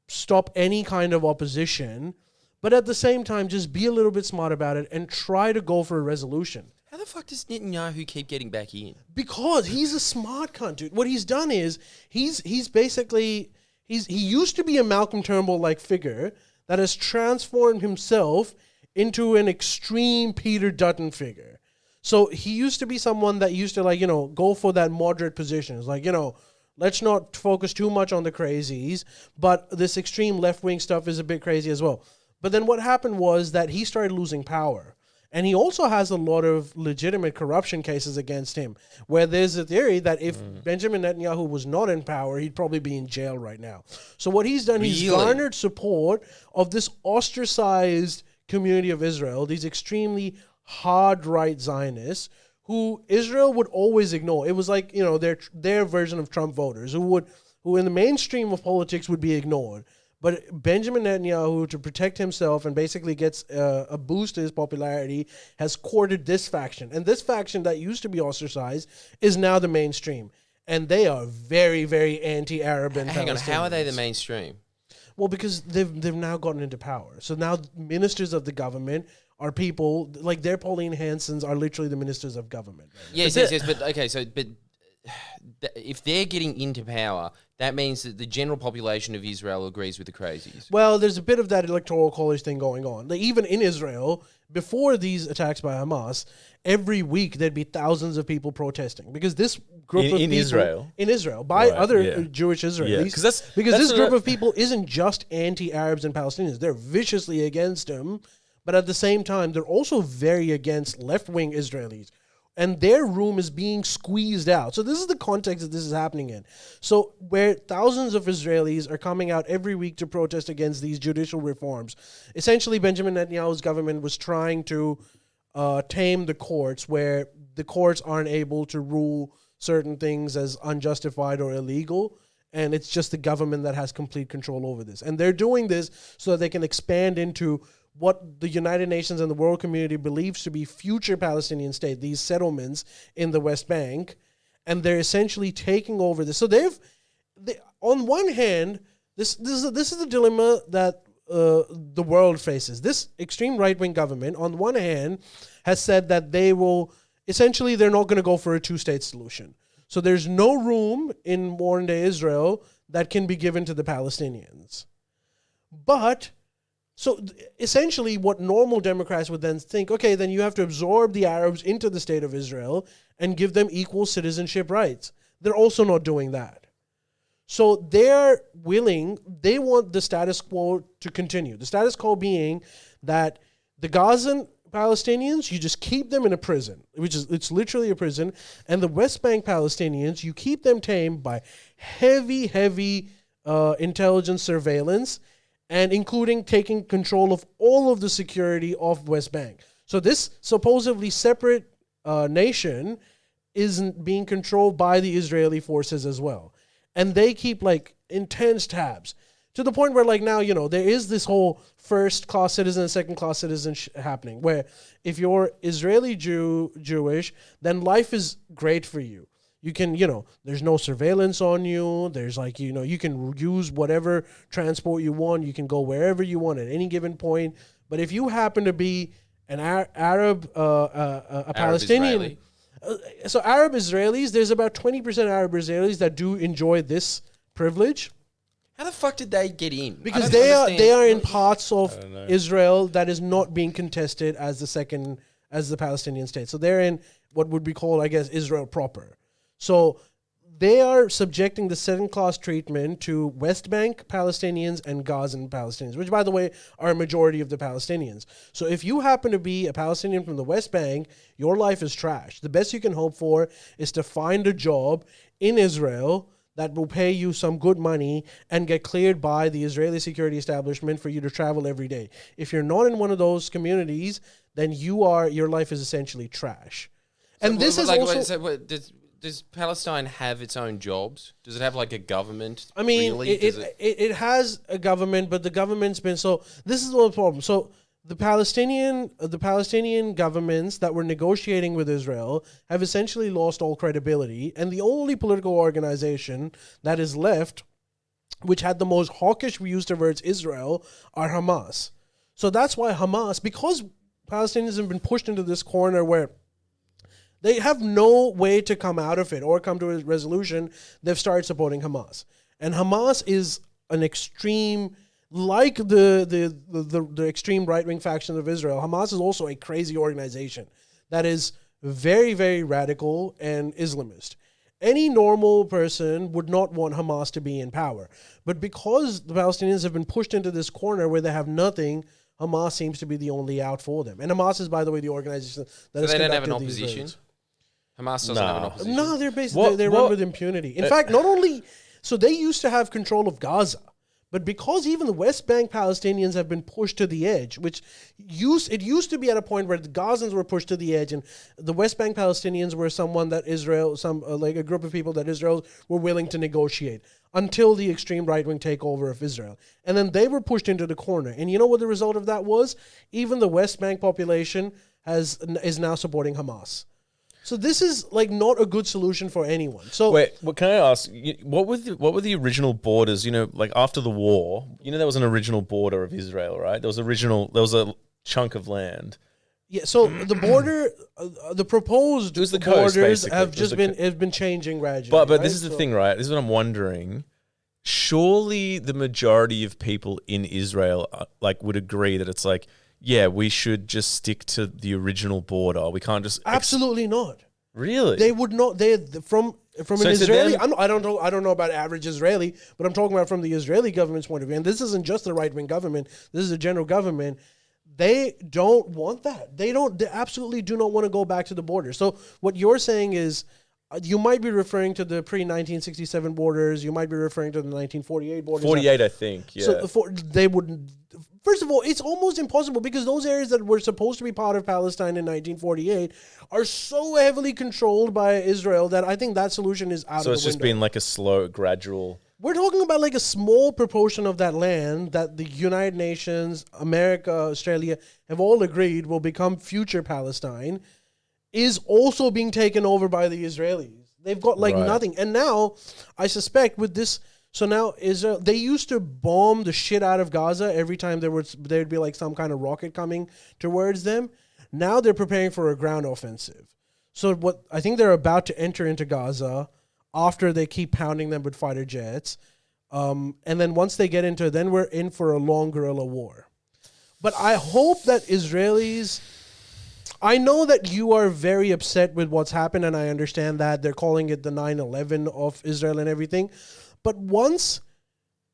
stop any kind of opposition. But at the same time, just be a little bit smart about it and try to go for a resolution. How the fuck does Netanyahu keep getting back in? Because he's a smart cunt, dude. What he's done is he used to be a Malcolm Turnbull-like figure that has transformed himself into an extreme Peter Dutton figure. So he used to be someone that used to go for that moderate position. It's like, let's not focus too much on the crazies, but this extreme left-wing stuff is a bit crazy as well. But then what happened was that he started losing power. And he also has a lot of legitimate corruption cases against him, where there's a theory that if Benjamin Netanyahu was not in power, he'd probably be in jail right now. So what he's done, he's garnered support of this ostracized community of Israel, these extremely hard right Zionists, who Israel would always ignore. It was like, their version of Trump voters, who in the mainstream of politics would be ignored. But Benjamin Netanyahu, to protect himself and basically gets a boost to his popularity, has courted this faction. And this faction that used to be ostracized is now the mainstream. And they are very, very anti-Arab and Hang on, how are they the Palestinians. mainstream? Well, because they've now gotten into power. So now ministers of the government are people, like their Pauline Hansons are literally the ministers of government. Right? Yes. But okay, if they're getting into power, that means that the general population of Israel agrees with the crazies. Well, there's a bit of that electoral college thing going on. Like, even in Israel, before these attacks by Hamas, every week there'd be thousands of people protesting because this group of people in Israel by other Jewish Israelis. Because this group of people isn't just anti-Arabs and Palestinians; they're viciously against them, but at the same time, they're also very against left-wing Israelis. And their room is being squeezed out. So this is the context that this is happening in. So where thousands of Israelis are coming out every week to protest against these judicial reforms, essentially Benjamin Netanyahu's government was trying to tame the courts, where the courts aren't able to rule certain things as unjustified or illegal. And it's just the government that has complete control over this. And they're doing this so that they can expand into what the United Nations and the world community believes to be future Palestinian state, these settlements in the West Bank, and they're essentially taking over this. So they on one hand, this is the dilemma that the world faces. This extreme right-wing government, on one hand, has said that they're not going to go for a two-state solution. So there's no room in modern-day Israel that can be given to the Palestinians. But so essentially what normal Democrats would then think, okay, then you have to absorb the Arabs into the state of Israel and give them equal citizenship rights. They're also not doing that. So they want the status quo to continue. The status quo being that the Gazan Palestinians, you just keep them in a prison, it's literally a prison, and the West Bank Palestinians, you keep them tamed by heavy intelligence surveillance, and including taking control of all of the security of West Bank. So this supposedly separate nation isn't being controlled by the Israeli forces as well. And they keep intense tabs to the point where now, there is this whole first-class citizen and second-class citizen happening, where if you're Israeli Jewish, then life is great for you. You can, there's no surveillance on you. There's you can use whatever transport you want. You can go wherever you want at any given point. But if you happen to be an Arab, a Palestinian, so Arab Israelis, there's about 20% Arab Israelis that do enjoy this privilege. How the fuck did they get in? Because they are in parts of Israel that is not being contested as the Palestinian state. So they're in what would be called, I guess, Israel proper. So they are subjecting the second-class treatment to West Bank Palestinians and Gazan Palestinians, which, by the way, are a majority of the Palestinians. So if you happen to be a Palestinian from the West Bank, your life is trash. The best you can hope for is to find a job in Israel that will pay you some good money and get cleared by the Israeli security establishment for you to travel every day. If you're not in one of those communities, then your life is essentially trash. And this is also... Does Palestine have its own jobs? Does it have like a government? I mean, really? it has a government, but the government's been so. This is the problem. So the Palestinian governments that were negotiating with Israel have essentially lost all credibility, and the only political organization that is left, which had the most hawkish views towards Israel, are Hamas. So that's why Hamas, because Palestinians have been pushed into this corner where they have no way to come out of it or come to a resolution, they've started supporting Hamas. And Hamas is an extreme, like the extreme right-wing faction of Israel. Hamas is also a crazy organization that is very, very radical and Islamist. Any normal person would not want Hamas to be in power. But because the Palestinians have been pushed into this corner where they have nothing, Hamas seems to be the only out for them. And Hamas is, by the way, the organization that so they don't have an opposition? Hamas doesn't have an opposition? No, they're basically, they run with impunity. In fact, not only, so they used to have control of Gaza, but because even the West Bank Palestinians have been pushed to the edge, it used to be at a point where the Gazans were pushed to the edge and the West Bank Palestinians were someone that Israel, like a group of people that Israel were willing to negotiate until the extreme right-wing takeover of Israel. And then they were pushed into the corner. And you know what the result of that was? Even the West Bank population is now supporting Hamas. So this is like not a good solution for anyone. So wait, can I ask, what were the original borders? You know, like after the war, there was an original border of Israel, right? There was a chunk of land. Yeah. So the border, the proposed borders have been changing gradually. But right? this is the thing, right? This is what I'm wondering. Surely the majority of people in Israel would agree that it's like, yeah, we should just stick to the original border. We can't just absolutely not. Really? They would not. They from an Israeli. I don't know about average Israeli, but I'm talking about from the Israeli government's point of view. And this isn't just the right wing government. This is a general government. They don't want that. They absolutely do not want to go back to the border. So what you're saying is, you might be referring to the pre-1967 borders. You might be referring to the 1948 borders. 48, I think. Yeah. So they wouldn't. First of all, it's almost impossible because those areas that were supposed to be part of Palestine in 1948 are so heavily controlled by Israel that I think that solution is out of the window. So it's just been like a slow, gradual... We're talking about like a small proportion of that land that the United Nations, America, Australia have all agreed will become future Palestine is also being taken over by the Israelis. They've got nothing. And now, I suspect with this... So now Israel, they used to bomb the shit out of Gaza every time there'd be like some kind of rocket coming towards them. Now they're preparing for a ground offensive. So what I think they're about to enter into Gaza after they keep pounding them with fighter jets. And then once they get into it, then we're in for a long guerrilla war. But I hope that Israelis... I know that you are very upset with what's happened, and I understand that. They're calling it the 9/11 of Israel and everything. But once,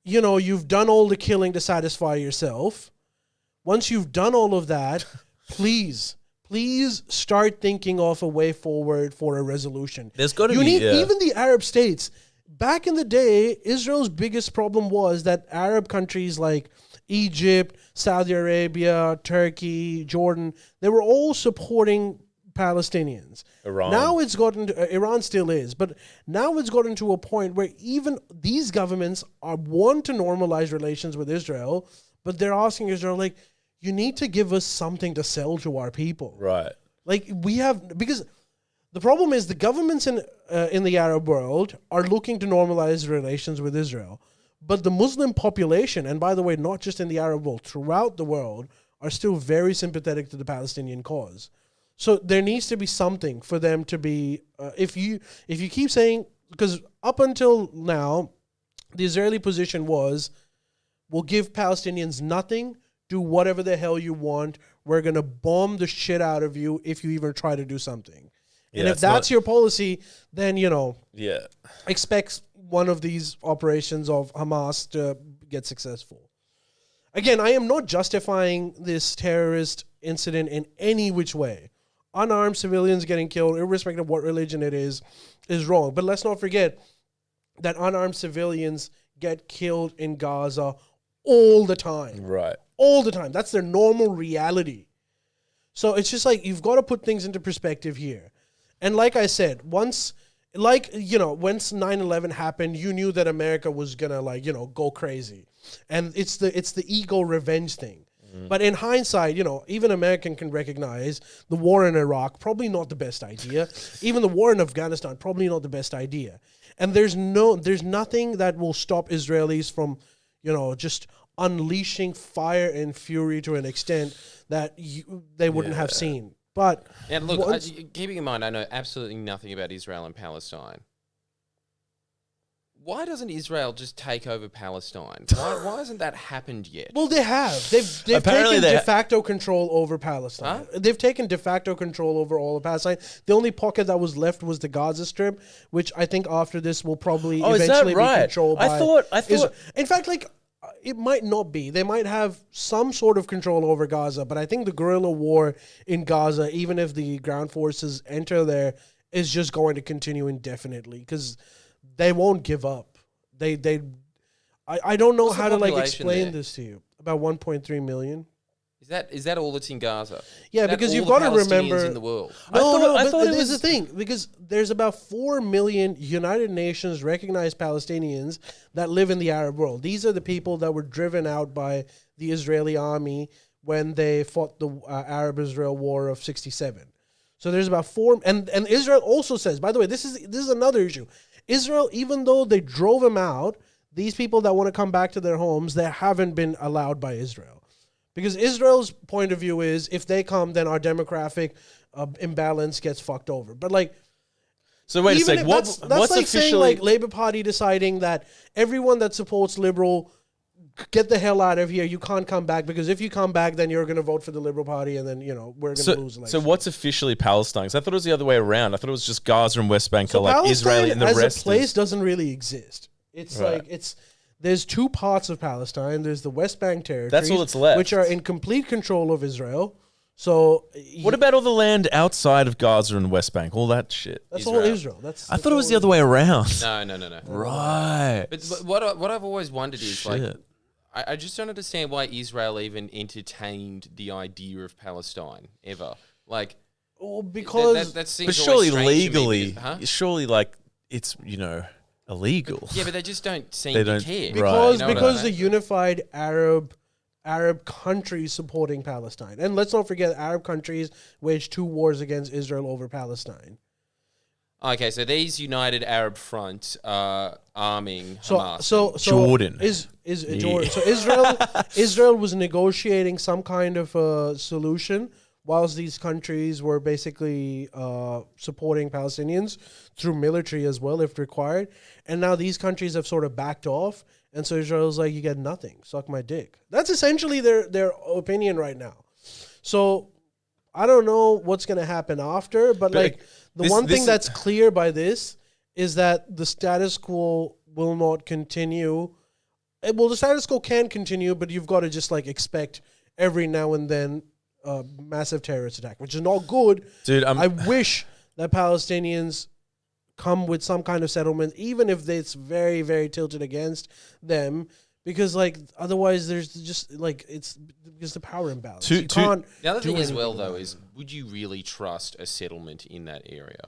you've done all the killing to satisfy yourself, once you've done all of that, please start thinking of a way forward for a resolution. There's got to be... Even the Arab states. Back in the day, Israel's biggest problem was that Arab countries like Egypt, Saudi Arabia, Turkey, Jordan, they were all supporting Palestinians. Iran. Now it's gotten to, Iran still is, but now it's gotten to a point where even these governments want to normalize relations with Israel, but they're asking Israel, like, you need to give us something to sell to our people. Right. Like, because the problem is the governments in the Arab world are looking to normalize relations with Israel, but the Muslim population, and by the way, not just in the Arab world, throughout the world, are still very sympathetic to the Palestinian cause. So there needs to be something for them to be, if you keep saying, because up until now, the Israeli position was, we'll give Palestinians nothing, do whatever the hell you want, we're going to bomb the shit out of you if you even try to do something. Yeah, and if that's your policy, then, expect one of these operations of Hamas to get successful. Again, I am not justifying this terrorist incident in any which way. Unarmed civilians getting killed, irrespective of what religion it is wrong. But let's not forget, that unarmed civilians get killed in Gaza all the time. Right. All the time. That's their normal reality. So it's just like, you've got to put things into perspective here. And like I said, once 9/11 happened, you knew that America was going to go crazy. And it's the ego revenge thing. But in hindsight, even American can recognize the war in Iraq, probably not the best idea. Even the war in Afghanistan, probably not the best idea. And there's nothing that will stop Israelis from, just unleashing fire and fury to an extent that they wouldn't have seen. But and look, keeping in mind, I know absolutely nothing about Israel and Palestine. Why doesn't Israel just take over Palestine? Why hasn't that happened yet? Well, they have. They've taken de facto control over Palestine. Huh? They've taken de facto control over all of Palestine. The only pocket that was left was the Gaza Strip, which I think after this will probably eventually be controlled by I thought. Israel. In fact, it might not be. They might have some sort of control over Gaza, but I think the guerrilla war in Gaza, even if the ground forces enter there, is just going to continue indefinitely because they won't give up. I don't know how to explain this to you. About 1.3 million. Is that all that's in Gaza? Yeah, because you've got to remember in the world. I thought it was the thing because there's about 4 million United Nations recognized Palestinians that live in the Arab world. These are the people that were driven out by the Israeli army when they fought the Arab-Israel War of '67. So there's about 4, and Israel also says, by the way, this is another issue. Israel, even though they drove them out, these people that want to come back to their homes, they haven't been allowed by Israel. Because Israel's point of view is, if they come, then our demographic imbalance gets fucked over. But so wait a second. That's what's like officially saying Labour Party deciding that everyone that supports Liberal, get the hell out of here. You can't come back because if you come back, then you're going to vote for the Liberal Party, and then we're going to lose elections. So what's officially Palestine? Because I thought it was the other way around. I thought it was just Gaza and West Bank are like Palestine Israeli, and the rest as a place doesn't really exist. It's Right. There's 2 parts of Palestine. There's the West Bank territories, That's all that's left. which are in complete control of Israel. So What about all the land outside of Gaza and West Bank? All that shit. that's all Israel. I thought it was the other way around. No. Right. But what I've always wondered is Shit. I just don't understand why Israel even entertained the idea of Palestine ever. Because that seems But surely always strange to me legally, because- surely it's illegal. Yeah, but they just don't seem They to don't- care. Right. because the unified Arab countries supporting Palestine, and let's not forget Arab countries waged 2 wars against Israel over Palestine. Okay, so these United Arab Front arming So Hamas. Jordan. is Jordan. So Israel was negotiating some kind of a solution whilst these countries were basically supporting Palestinians through military as well if required. And now these countries have sort of backed off, and so Israel's like, you get nothing, suck my dick. That's essentially their opinion right now. So I don't know what's going to happen after, but the one thing that's clear by this is that the status quo will not continue. Well, the status quo can continue, but you've got to just expect every now and then a massive terrorist attack, which is not good. Dude, I wish that Palestinians come with some kind of settlement, even if it's very, very tilted against them, because otherwise there's just it's because the power imbalance. You can't The other thing do as well, anything though, about is would you really trust a settlement in that area?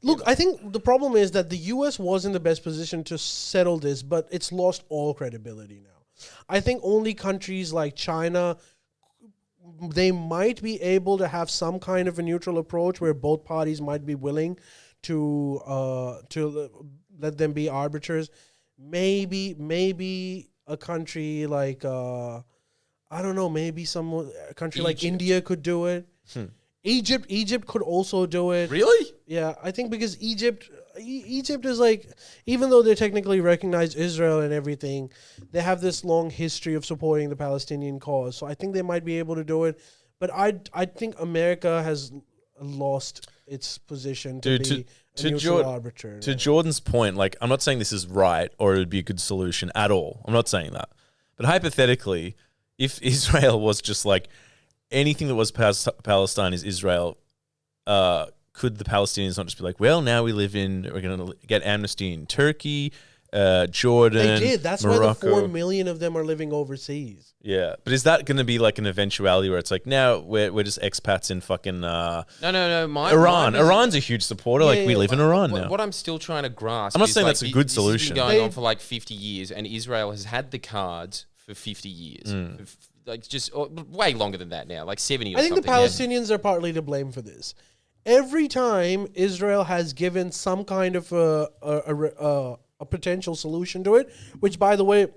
Look, I think the problem is that the U.S. was in the best position to settle this, but it's lost all credibility now. I think only countries like China, they might be able to have some kind of a neutral approach where both parties might be willing to let them be arbiters. Maybe a country like I don't know. Maybe a country like India could do it. Egypt could also do it. Really? Yeah, I think because Egypt is even though they technically recognize Israel and everything, they have this long history of supporting the Palestinian cause. So I think they might be able to do it. But I think America has lost its position to be a neutral arbiter. To Jordan's point, I'm not saying this is right or it would be a good solution at all. I'm not saying that. But hypothetically, if Israel was just anything that was Palestine is Israel, could the Palestinians not just be like, well, now we're going to get amnesty in Turkey, Jordan, They did. That's Morocco. why the 4 million of them are living overseas. Yeah, but is that going to be like an eventuality where it's like, now we're just expats in fucking No. Iran? Iran's a huge supporter. Yeah, like, we live in Iran now. What I'm still trying to grasp. I'm not is, saying like, that's a good this solution. Has been going on for like 50 years, and Israel has had the cards for 50 years. Like just way longer than that now, like 70 or I think something. the Palestinians are partly to blame for this. Every time Israel has given some kind of a potential solution to it, which, by the way,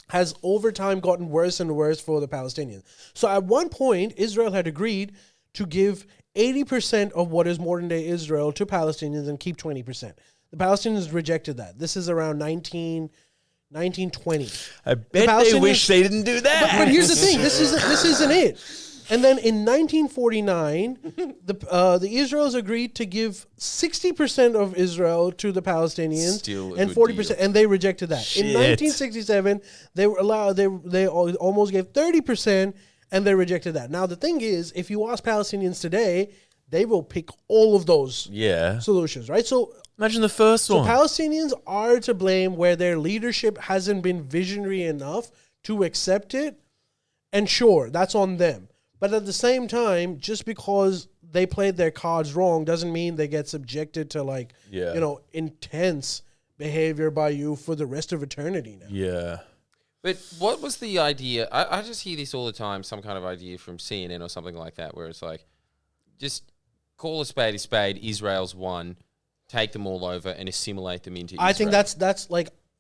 has over time gotten worse and worse for the Palestinians. So at one point, Israel had agreed to give 80% of what is modern-day Israel to Palestinians and keep 20%. The Palestinians rejected that. This is around 1920. I bet they wish they didn't do that. But here's the thing: this isn't it. And then in 1949, the Israelis agreed to give 60% of Israel to the Palestinians Still a and good 40%, deal. and they rejected that. Shit. In 1967, they were allowed. They almost gave 30%, and they rejected that. Now the thing is, if you ask Palestinians today, they will pick all of those Yeah. solutions, right? So Imagine the first one. Palestinians are to blame where their leadership hasn't been visionary enough to accept it. And sure, that's on them. But at the same time, just because they played their cards wrong doesn't mean they get subjected to intense behavior by you for the rest of eternity now. Yeah. But what was the idea? I just hear this all the time, some kind of idea from CNN or something like that, where it's like, just call a spade, Israel's won, take them all over and assimilate them into Israel. I think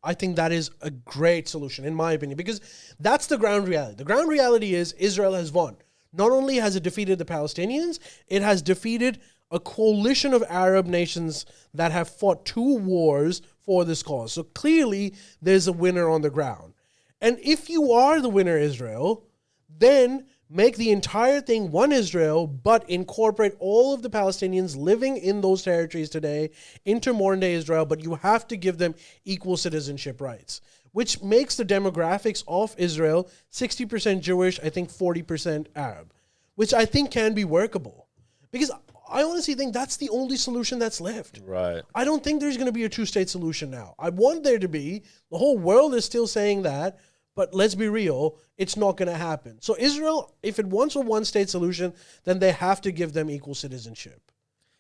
I think that is a great solution, in my opinion, because that's the ground reality. The ground reality is Israel has won. Not only has it defeated the Palestinians, it has defeated a coalition of Arab nations that have fought 2 wars for this cause. So clearly, there's a winner on the ground. And if you are the winner, Israel, then make the entire thing one Israel, but incorporate all of the Palestinians living in those territories today into modern-day Israel, but you have to give them equal citizenship rights, which makes the demographics of Israel 60% Jewish, I think 40% Arab, which I think can be workable. Because I honestly think that's the only solution that's left. Right. I don't think there's going to be a 2-state solution now. I want there to be. The whole world is still saying that, but let's be real, it's not going to happen. So Israel, if it wants a 1-state solution, then they have to give them equal citizenship.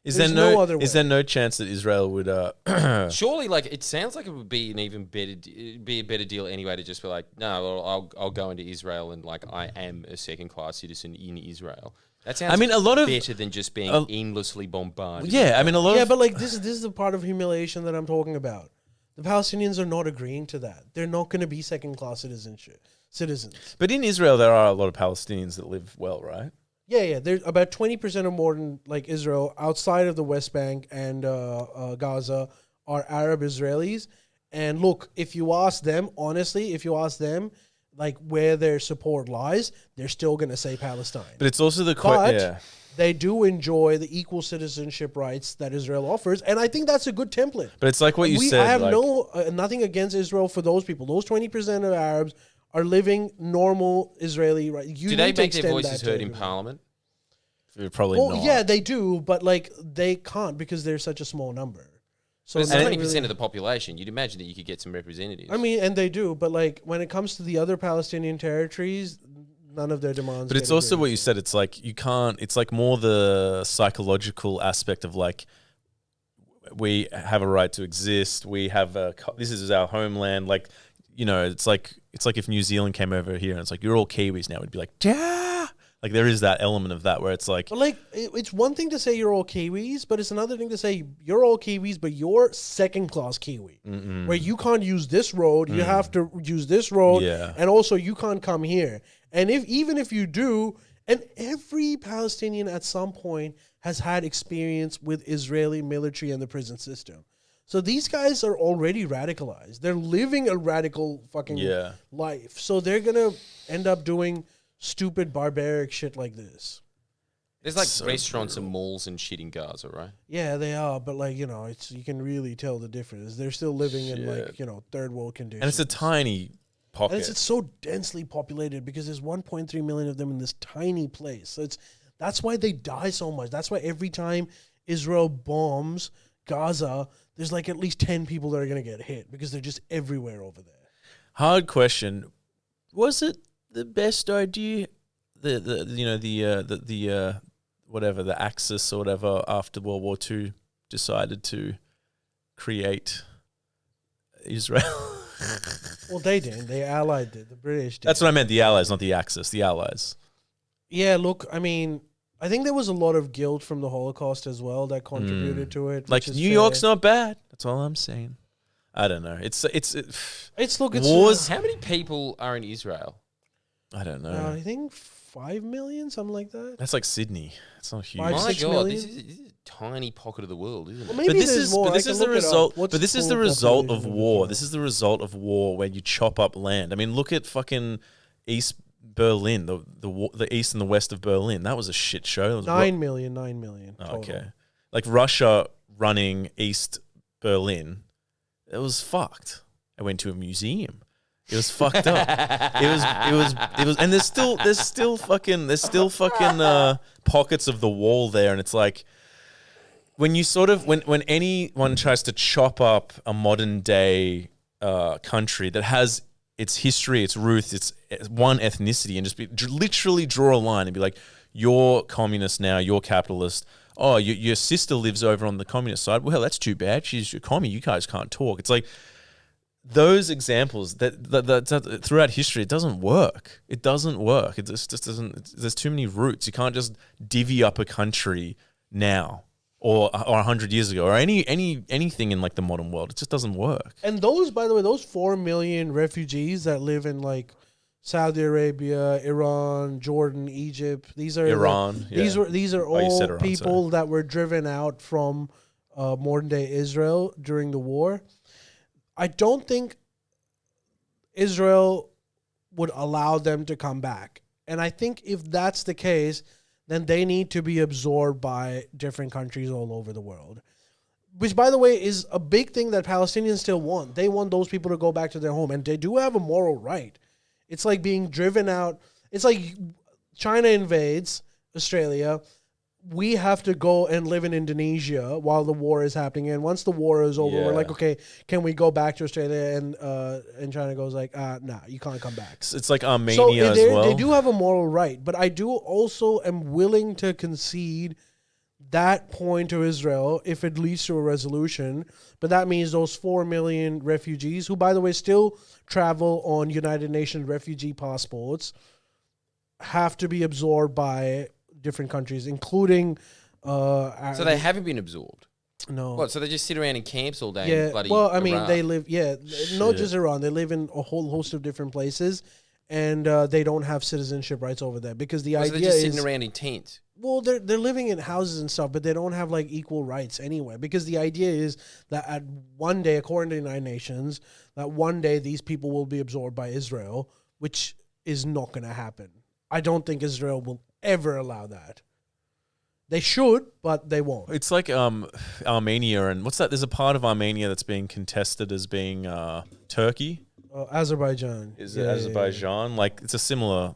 Is There's there no other way. Is there no chance that Israel would? Surely, like, it sounds like it would be an even better, be a better deal anyway to just be like, no, well, I'll go into Israel and like I am a second-class citizen in Israel. That sounds. I mean, a lot of better than just being endlessly bombarded. Yeah, I mean, a lot. Yeah, of, but like this is the part of humiliation that I'm talking about. The Palestinians are not agreeing to that. They're not going to be second-class citizens. But in Israel, there are a lot of Palestinians that live well, right? Yeah. There's about 20% of modern like Israel outside of the West Bank and Gaza are Arab Israelis. And look, if you ask them, honestly, like where their support lies, they're still going to say Palestine. But it's also the But they do enjoy the equal citizenship rights that Israel offers, and I think that's a good template. But it's like what you said. I have like, nothing against Israel for those people. Those 20% of Arabs are living normal Israeli rights. Do they make their voices heard in Parliament? Probably not. Yeah, they do, but like they can't because they're such a small number. So It's it's 20% of the population. You'd imagine that you could get some representatives. I mean, and they do, but like when it comes to the other Palestinian territories, none of their demands. But it's also what you said. It's like you can't. It's like more the psychological aspect of like we have a right to exist. We have this is our homeland. Like it's like if New Zealand came over here and it's like you're all Kiwis now. We'd be like, yeah. Like there is that element of that where it's like, but like it's one thing to say you're all Kiwis, but it's another thing to say you're all Kiwis, but you're second-class Kiwi, where you can't use this road, you have to use this road, and also you can't come here. And even if you do, and every Palestinian at some point has had experience with Israeli military and the prison system. So these guys are already radicalized. They're living a radical fucking life. So they're going to end up doing stupid, barbaric shit like this. There's like restaurants and malls and shit in Gaza, right? Yeah, they are. But like, you can really tell the difference. They're still living in like, third world conditions. and it's a tiny pocket. And it's so densely populated because there's 1.3 million of them in this tiny place. So that's why they die so much. That's why every time Israel bombs Gaza, there's like at least 10 people that are going to get hit because they're just everywhere over there. Hard question. Was it the best idea? The whatever, the Axis or whatever after World War II decided to create Israel. Well, they didn't. They allied it. The British did. That's what I meant. The Allies, not the Axis. The Allies. Yeah, look, I mean, I think there was a lot of guilt from the Holocaust as well that contributed to it. Like New York's not bad. That's all I'm saying. I don't know. It's wars. How many people are in Israel? I don't know. I think 5 million, something like that. That's like Sydney. It's not huge. 5, My 6 God, million? this is a tiny pocket of the world, isn't it? Well, maybe there's more. This is the result. But this is the result of war. This This is the result of war when you chop up land. I mean, look at fucking East Berlin, the east and the west of Berlin. That was a shit show. It was 9 million. Oh, Total. okay. Like Russia running East Berlin, it was fucked. I went to a museum. It was fucked up. It was, and there's still fucking pockets of the wall there, and it's like when you sort of when anyone tries to chop up a modern day country that has its history, its roots, its one ethnicity, and just literally draw a line and be like, you're communist now, you're capitalist. Oh, your sister lives over on the communist side. Well, that's too bad. She's a commie. You guys can't talk. It's like those examples that throughout history, it doesn't work. It doesn't work. It just doesn't. There's too many roots. You can't just divvy up a country now or 100 years ago or anything in like the modern world. It just doesn't work. And those, by the way, those 4 million refugees that live in like Saudi Arabia, Iran, Jordan, Egypt. These are Iran. These are all Iran, people that were driven out from modern day Israel during the war. I don't think Israel would allow them to come back. And I think if that's the case, then they need to be absorbed by different countries all over the world. Which, by the way, is a big thing that Palestinians still want. They want those people to go back to their home. And they do have a moral right. It's like being driven out. It's like China invades Australia. We have to go and live in Indonesia while the war is happening. And once the war is over, we're like, okay, can we go back to Australia? And China goes like, nah, you can't come back. It's like Armenia as well. They do have a moral right. But I do also am willing to concede that point to Israel if it leads to a resolution. But that means those 4 million refugees, who, by the way, still travel on United Nations refugee passports, have to be absorbed by different countries, including... so they haven't been absorbed? No. What, so they just sit around in camps all day? Yeah, in bloody well, I mean, Iraq? they live... Yeah, not just Iran. They live in a whole host of different places, and they don't have citizenship rights over there because the idea so they're just is... sitting around in tents? Well, they're living in houses and stuff, but they don't have like equal rights anywhere. Because the idea is that at one day, according to the United Nations, that one day these people will be absorbed by Israel, which is not going to happen. I don't think Israel will ever allow that. They should, but they won't. It's like Armenia and what's that? There's a part of Armenia that's being contested as being Turkey. Azerbaijan. Is it Azerbaijan? Yeah. Like it's a similar.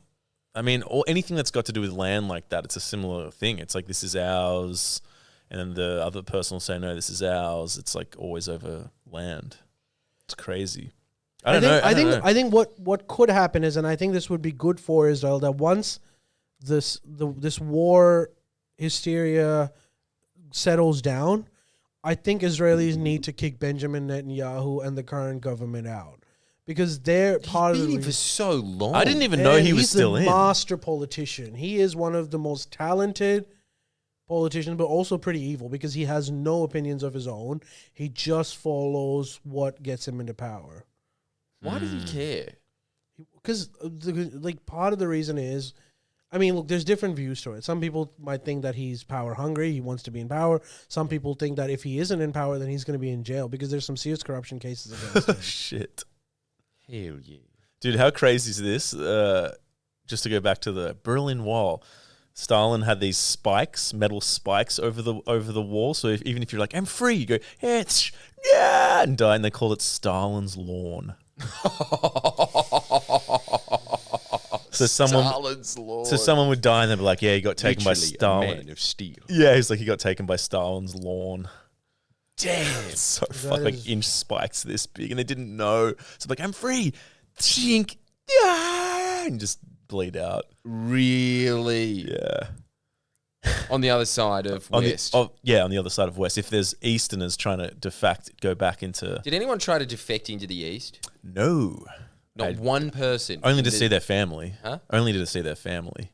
I mean, anything that's got to do with land like that, it's a similar thing. It's like, this is ours, and then the other person will say, no, this is ours. It's like always over land. It's crazy. I don't know. I think what could happen is, and I think this would be good for Israel, that once this war hysteria settles down, I think Israelis need to kick Benjamin Netanyahu and the current government out. Because they're part of the reason for so long. I didn't even know he was still in. He's a master politician. He is one of the most talented politicians, but also pretty evil because he has no opinions of his own. He just follows what gets him into power. Why does he care? Because part of the reason is, I mean, look, there's different views to it. Some people might think that he's power hungry. He wants to be in power. Some people think that if he isn't in power, then he's going to be in jail because there's some serious corruption cases against him. Shit. Hell yeah. Dude, how crazy is this? Just to go back to the Berlin Wall, Stalin had these spikes, metal spikes over the wall. So even if you're like, I'm free, you go, yeah, and die, and they call it Stalin's lawn. So Stalin's lawn. So someone would die and they'd be like, yeah, he got taken by Literally Stalin. a man of steel. Yeah, he's like, he got taken by Stalin's lawn. Damn. It's so like inch spikes this big, and they didn't know. So like, I'm free. Chink. Yeah, and just bleed out. Really? Yeah. On the other side of West. On the other side of West. If there's Easterners trying to go back into... Did anyone try to defect into the East? No. Not one person. Only to see their family. Huh? Only to see their family.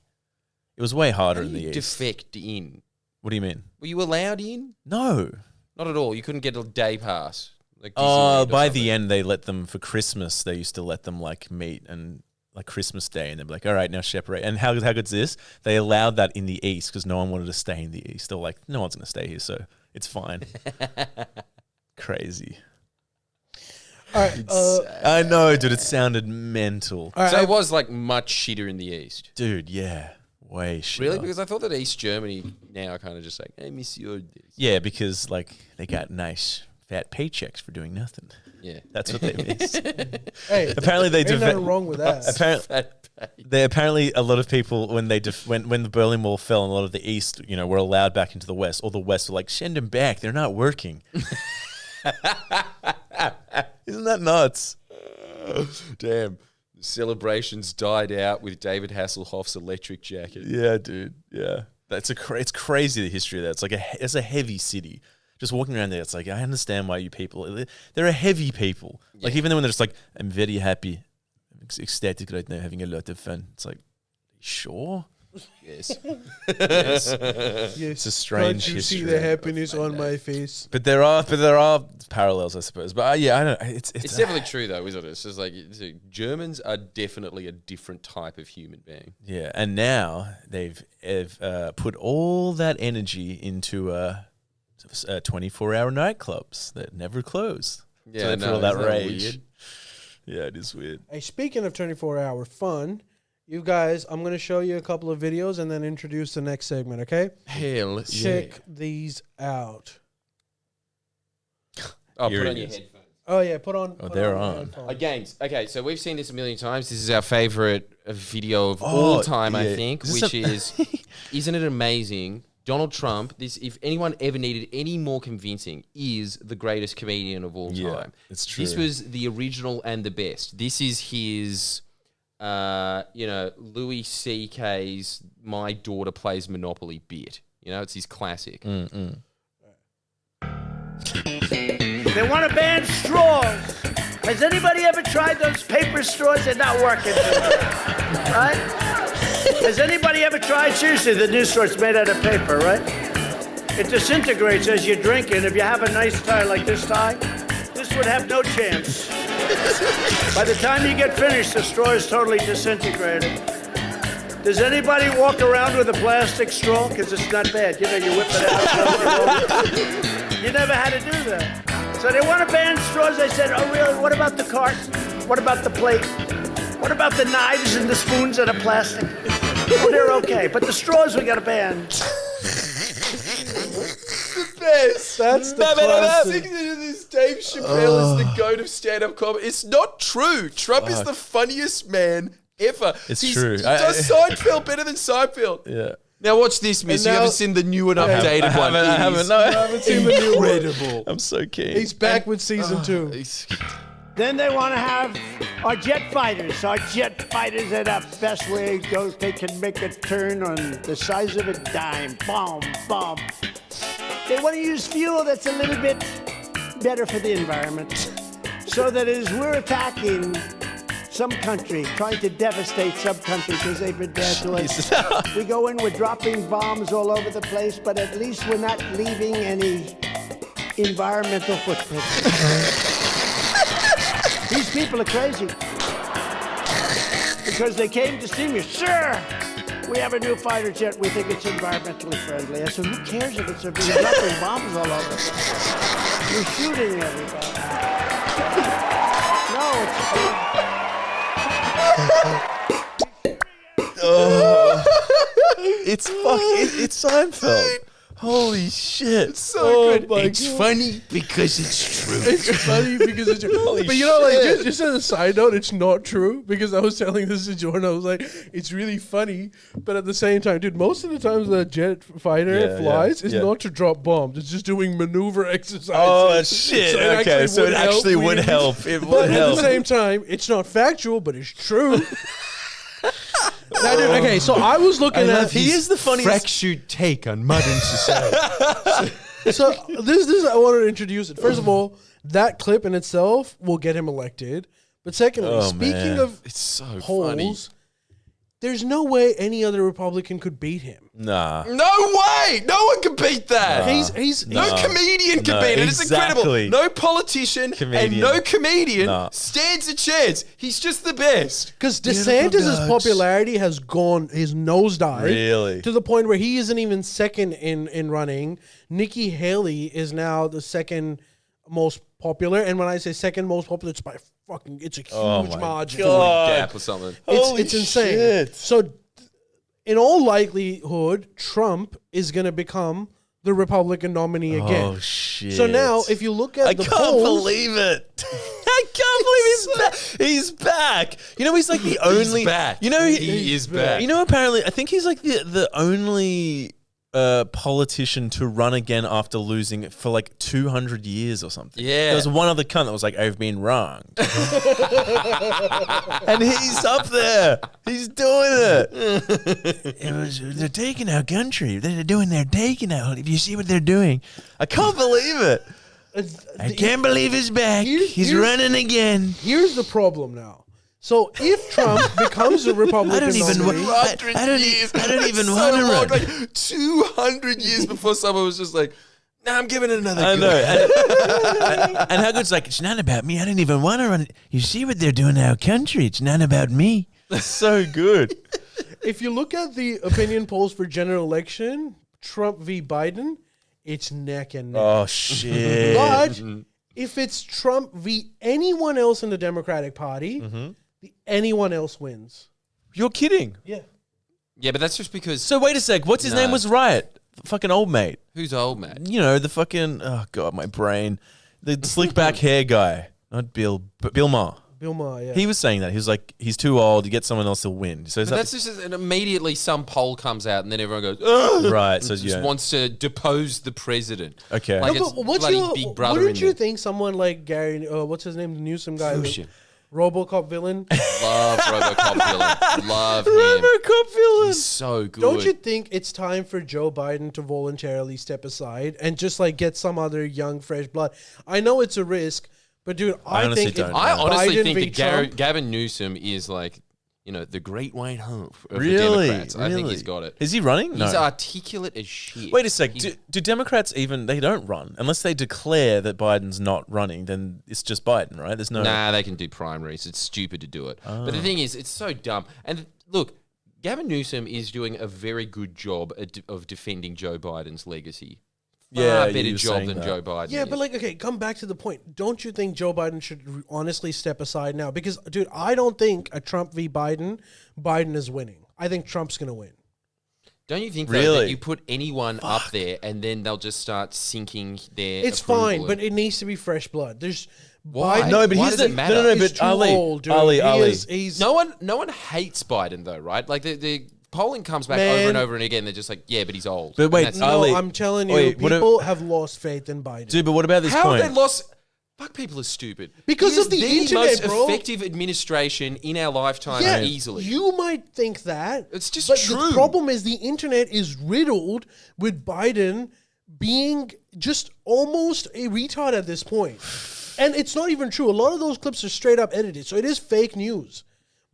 It was way harder How in do the you East. defect in? What do you mean? Were you allowed in? No. Not at all. You couldn't get a day pass. Like Oh, Disneyland or by something. the end, they let them, for Christmas, they used to let them like meet and like Christmas Day, and they'd be like, all right, now separate. And how good's this? They allowed that in the East because no one wanted to stay in the East. They were like, no one's going to stay here, so it's fine. Crazy. All right. I know, dude. It sounded mental. All right, So it was like much shitter in the East. Dude, yeah. Way shit. Really? Because I thought that East Germany now are kind of just like, hey, monsieur. Yeah, because like they got nice fat paychecks for doing nothing. Yeah. That's what they miss. hey, Apparently they ain't nothing wrong with that. Apparently a lot of people when when the Berlin Wall fell and a lot of the East, were allowed back into the West, all the West were like, send them back. They're not working. Isn't that nuts? Damn. The celebrations died out with David Hasselhoff's electric jacket. Yeah, dude. Yeah. It's crazy, the history of that. It's like it's a heavy city. Just walking around there, it's like, I understand why you people, they're a heavy people. Yeah. Like, even when they're just like, I'm very happy, I'm ecstatic right now, having a lot of fun. It's like, sure? Yes. Yes. It's a strange Can't you history. see the happiness on my face? But there are parallels, I suppose. But yeah, I don't know. It's It's definitely true, though, isn't it? It's just like Germans are definitely a different type of human being. Yeah, and now they've put all that energy into 24-hour nightclubs that never close. Yeah, so they put all that isn't that rage. weird? Yeah, it is weird. Hey, speaking of 24-hour fun, you guys, I'm going to show you a couple of videos and then introduce the next segment, okay? Hell Check these out. Oh, Here put it on your is. headphones. Oh, yeah, put on. Oh, put they're your on. headphones. Again, okay, so we've seen this a million times. This is our favorite video of all time, I yeah. think, Is this which is, isn't it amazing? Donald Trump, if anyone ever needed any more convincing, is the greatest comedian of all Yeah, time. it's true. This was the original and the best. This is his, Louis C.K.'s "My Daughter Plays Monopoly" bit. It's his classic. Mm. They want to ban straws. Has anybody ever tried those paper straws? They're not working. Right? Has anybody ever tried? Seriously, the new straws made out of paper, right? It disintegrates as you drink it. If you have a nice tie like this tie, this would have no chance. By the time you get finished, the straw is totally disintegrated. Does anybody walk around with a plastic straw? Because it's not bad. You whip it out. You never had to do that. So they want to ban straws. I said, oh, really? What about the cart? What about the plate? What about the knives and the spoons that are plastic? Oh, they're okay. But the straws we got to ban. That's the classic. This Dave Chappelle is the goat of stand-up comedy. It's not true. Trump is the funniest man ever. It's true. He does Seinfeld better than Seinfeld. Yeah. Now watch this, miss. And You now- haven't seen the new and updated one. I haven't. No, I haven't seen the new one. Incredible. I'm so keen. He's back with season 2. Then they want to have our jet fighters. Our jet fighters are the best way it goes. They can make a turn on the size of a dime. Bomb, bomb. They want to use fuel that's a little bit better for the environment. So that as we're attacking some country, trying to devastate some country because they've been bad to us, we go in, we're dropping bombs all over the place, but at least we're not leaving any environmental footprint. These people are crazy. Because they came to see me. Sir, we have a new fighter jet. We think it's environmentally friendly. I said, who cares if it's dropping bombs all over the place? You're shooting everybody. No, It's Seinfeld. Holy shit. So good. It's funny because it's true. It's funny because it's true. But you know, like, just as a side note, it's not true because I was telling this to Jordan. I was like, it's really funny. But at the same time, dude, most of the times the jet fighter flies is not to drop bombs. It's just doing maneuver exercises. Oh, shit. So it actually would help. It would But help. at the same time, it's not factual, but it's true. Now, dude, okay, so I was looking at... He is the funniest... Fractured take on modern society. So this I wanted to introduce it. First of all, that clip in itself will get him elected. But secondly, speaking of it's so polls, funny. there's no way any other Republican could beat him. Nah. No way! No one can beat that. No comedian can beat it. It's incredible. No politician and no comedian stands a chance. He's just the best. Because DeSantis' popularity has gone his nosedive. Really? To the point where he isn't even second in running. Nikki Haley is now the second most popular. And when I say second most popular, it's by it's a huge margin. Gap or something. It's insane. Shit. So, in all likelihood, Trump is going to become the Republican nominee again. Oh, shit. So now, if you look at the polls... I can't believe it. I can't believe he's back. He's back. You know, he's like the only... He's back. You know, he is back. You know, apparently, I think he's like the only... politician to run again after losing for like 200 years or something. Yeah. There was one other cunt that was like, I've been wrong. And he's up there. He's doing it. They're taking our country. They're doing their taking out. If you see what they're doing. I can't believe it. I can't believe he's back. He's running again. Here's the problem now. So if Trump becomes a Republican nominee... I don't even want to run. Like 200 years before someone was just like, nah, I'm giving it another go. I know. And how good's like, it's not about me. I don't even want to run. You see what they're doing in our country. It's not about me. So good. If you look at the opinion polls for general election, Trump v. Biden, it's neck and neck. Oh, shit. But if it's Trump v. anyone else in the Democratic Party... anyone else wins. You're kidding. Yeah. Yeah, but that's just because... So wait a sec. What's his name was right? Fucking old mate. Who's old mate? You know, the fucking... Oh, God, my brain. The slick back hair guy. Not Bill, but Bill Maher. Bill Maher, yeah. He was saying that. He was like, he's too old. You get someone else to win. So is But that that's just... And immediately some poll comes out and then everyone goes, ugh! right? So Just wants to depose the president. Okay. Like No, it's but what's bloody your, Big Brother wouldn't in you there. think someone like Gary, what's his name, the Newsom guy, Fusion. RoboCop villain? Love RoboCop villain. Love him. RoboCop villain. He's so good. Don't you think it's time for Joe Biden to voluntarily step aside and just like get some other young, fresh blood? I know it's a risk, but dude, I honestly think don't if know. I honestly Biden think v. that Trump, Gavin Newsom is like, you know, the great white hope of Really? the Democrats. I think Really? he's got it. Is he running? He's No. articulate as shit. Wait a sec. He's- Do Democrats even... They don't run. Unless they declare that Biden's not running, then it's just Biden, right? There's no... Nah, they can do primaries. It's stupid to do it. But the thing is, it's so dumb. And look, Gavin Newsom is doing a very good job of defending Joe Biden's legacy. Yeah, Far better you were job saying than that. Joe Biden. yeah, is. but like, okay, come back to the point. Don't you think Joe Biden should honestly step aside now? Because, dude, I don't think a Trump v. Biden is winning. I think Trump's going to win. Don't you think though, Really? that you put anyone up there and then they'll just start sinking their It's approval fine, and- but it needs to be fresh blood. There's Why? Biden, No, but Why he's does the... it matter? No, he's but too Ali. old, dude. Ali. He's no one hates Biden though, right? Like the polling comes back Man. over and over and again. They're just like, yeah, but he's old. But wait, And that's no, Ali, I'm telling you, wait, what people have lost faith in Biden. Dude, but what about this How point? have they lost? Fuck, people are stupid. Because He is of the internet, most bro. effective administration in our lifetime, Yeah, easily. you might think that. It's just but true. The problem is the internet is riddled with Biden being just almost a retard at this point. And it's not even true. A lot of those clips are straight up edited, so it is fake news.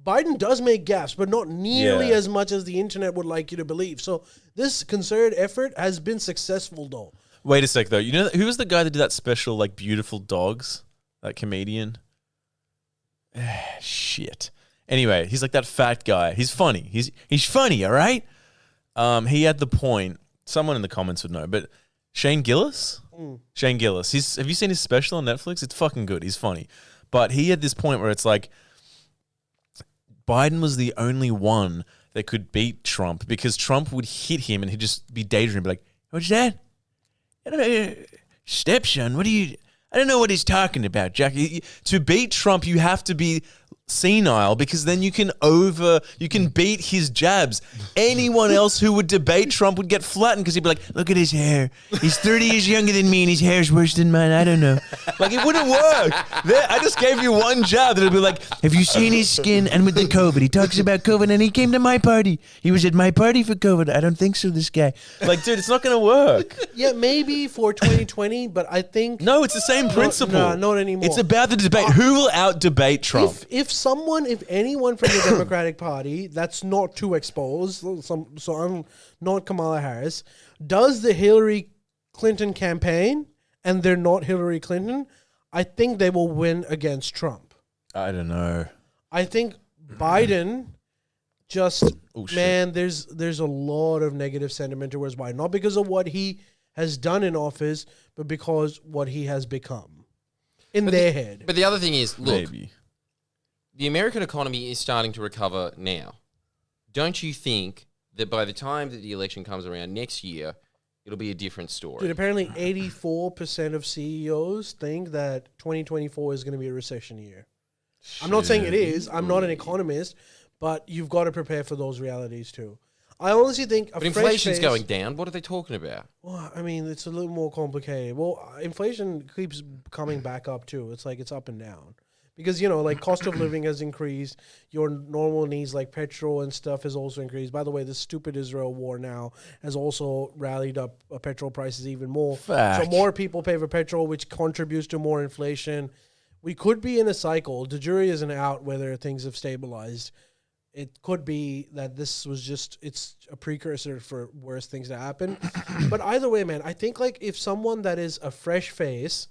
Biden does make gaffes, but not nearly Yeah. as much as the internet would like you to believe. So this concerted effort has been successful, though. Wait a sec, though. You know who was the guy that did that special, like, Beautiful Dogs? That comedian? Shit. Anyway, he's like that fat guy. He's funny. He's funny, all right? He had the point. Someone in the comments would know, but Shane Gillis? Shane Gillis. Have you seen his special on Netflix? It's fucking good. He's funny. But he had this point where it's like, Biden was the only one that could beat Trump because Trump would hit him and he'd just be daydreaming, be like, What's that? Stepson, what are you... I don't know what he's talking about, Jack. To beat Trump, you have to be senile because then you can beat his jabs. Anyone else who would debate Trump would get flattened because he'd be like, look at his hair. He's 30 years younger than me and his hair's worse than mine. I don't know. Like, it wouldn't work. I just gave you one jab that would be like, have you seen his skin? And with the COVID, he talks about COVID and he came to my party. He was at my party for COVID. I don't think so, this guy. Like, dude, it's not going to work. Yeah, maybe for 2020, but I think... No, it's the same principle. No, not anymore. It's about the debate. Who will out-debate Trump? If anyone from the Democratic Party that's not too exposed, so I'm not Kamala Harris, does the Hillary Clinton campaign and they're not Hillary Clinton, I think they will win against Trump. I don't know. I think Biden there's a lot of negative sentiment towards Biden, not because of what he has done in office, but because what he has become in their head. But the other thing is, look, Maybe. The American economy is starting to recover now. Don't you think that by the time that the election comes around next year, it'll be a different story? Dude, apparently 84% of CEOs think that 2024 is going to be a recession year. I'm not saying it is. I'm not an economist, but you've got to prepare for those realities too. I honestly think but inflation's going down. What are they talking about? Well, I mean, it's a little more complicated. Well, inflation keeps coming back up too. It's like it's up and down. Because, like cost of living has increased. Your normal needs like petrol and stuff has also increased. By the way, the stupid Israel war now has also rallied up petrol prices even more. Fact. So more people pay for petrol, which contributes to more inflation. We could be in a cycle. The jury isn't out whether things have stabilized. It could be that this was it's a precursor for worse things to happen. But either way, man, I think like if someone that is a fresh face,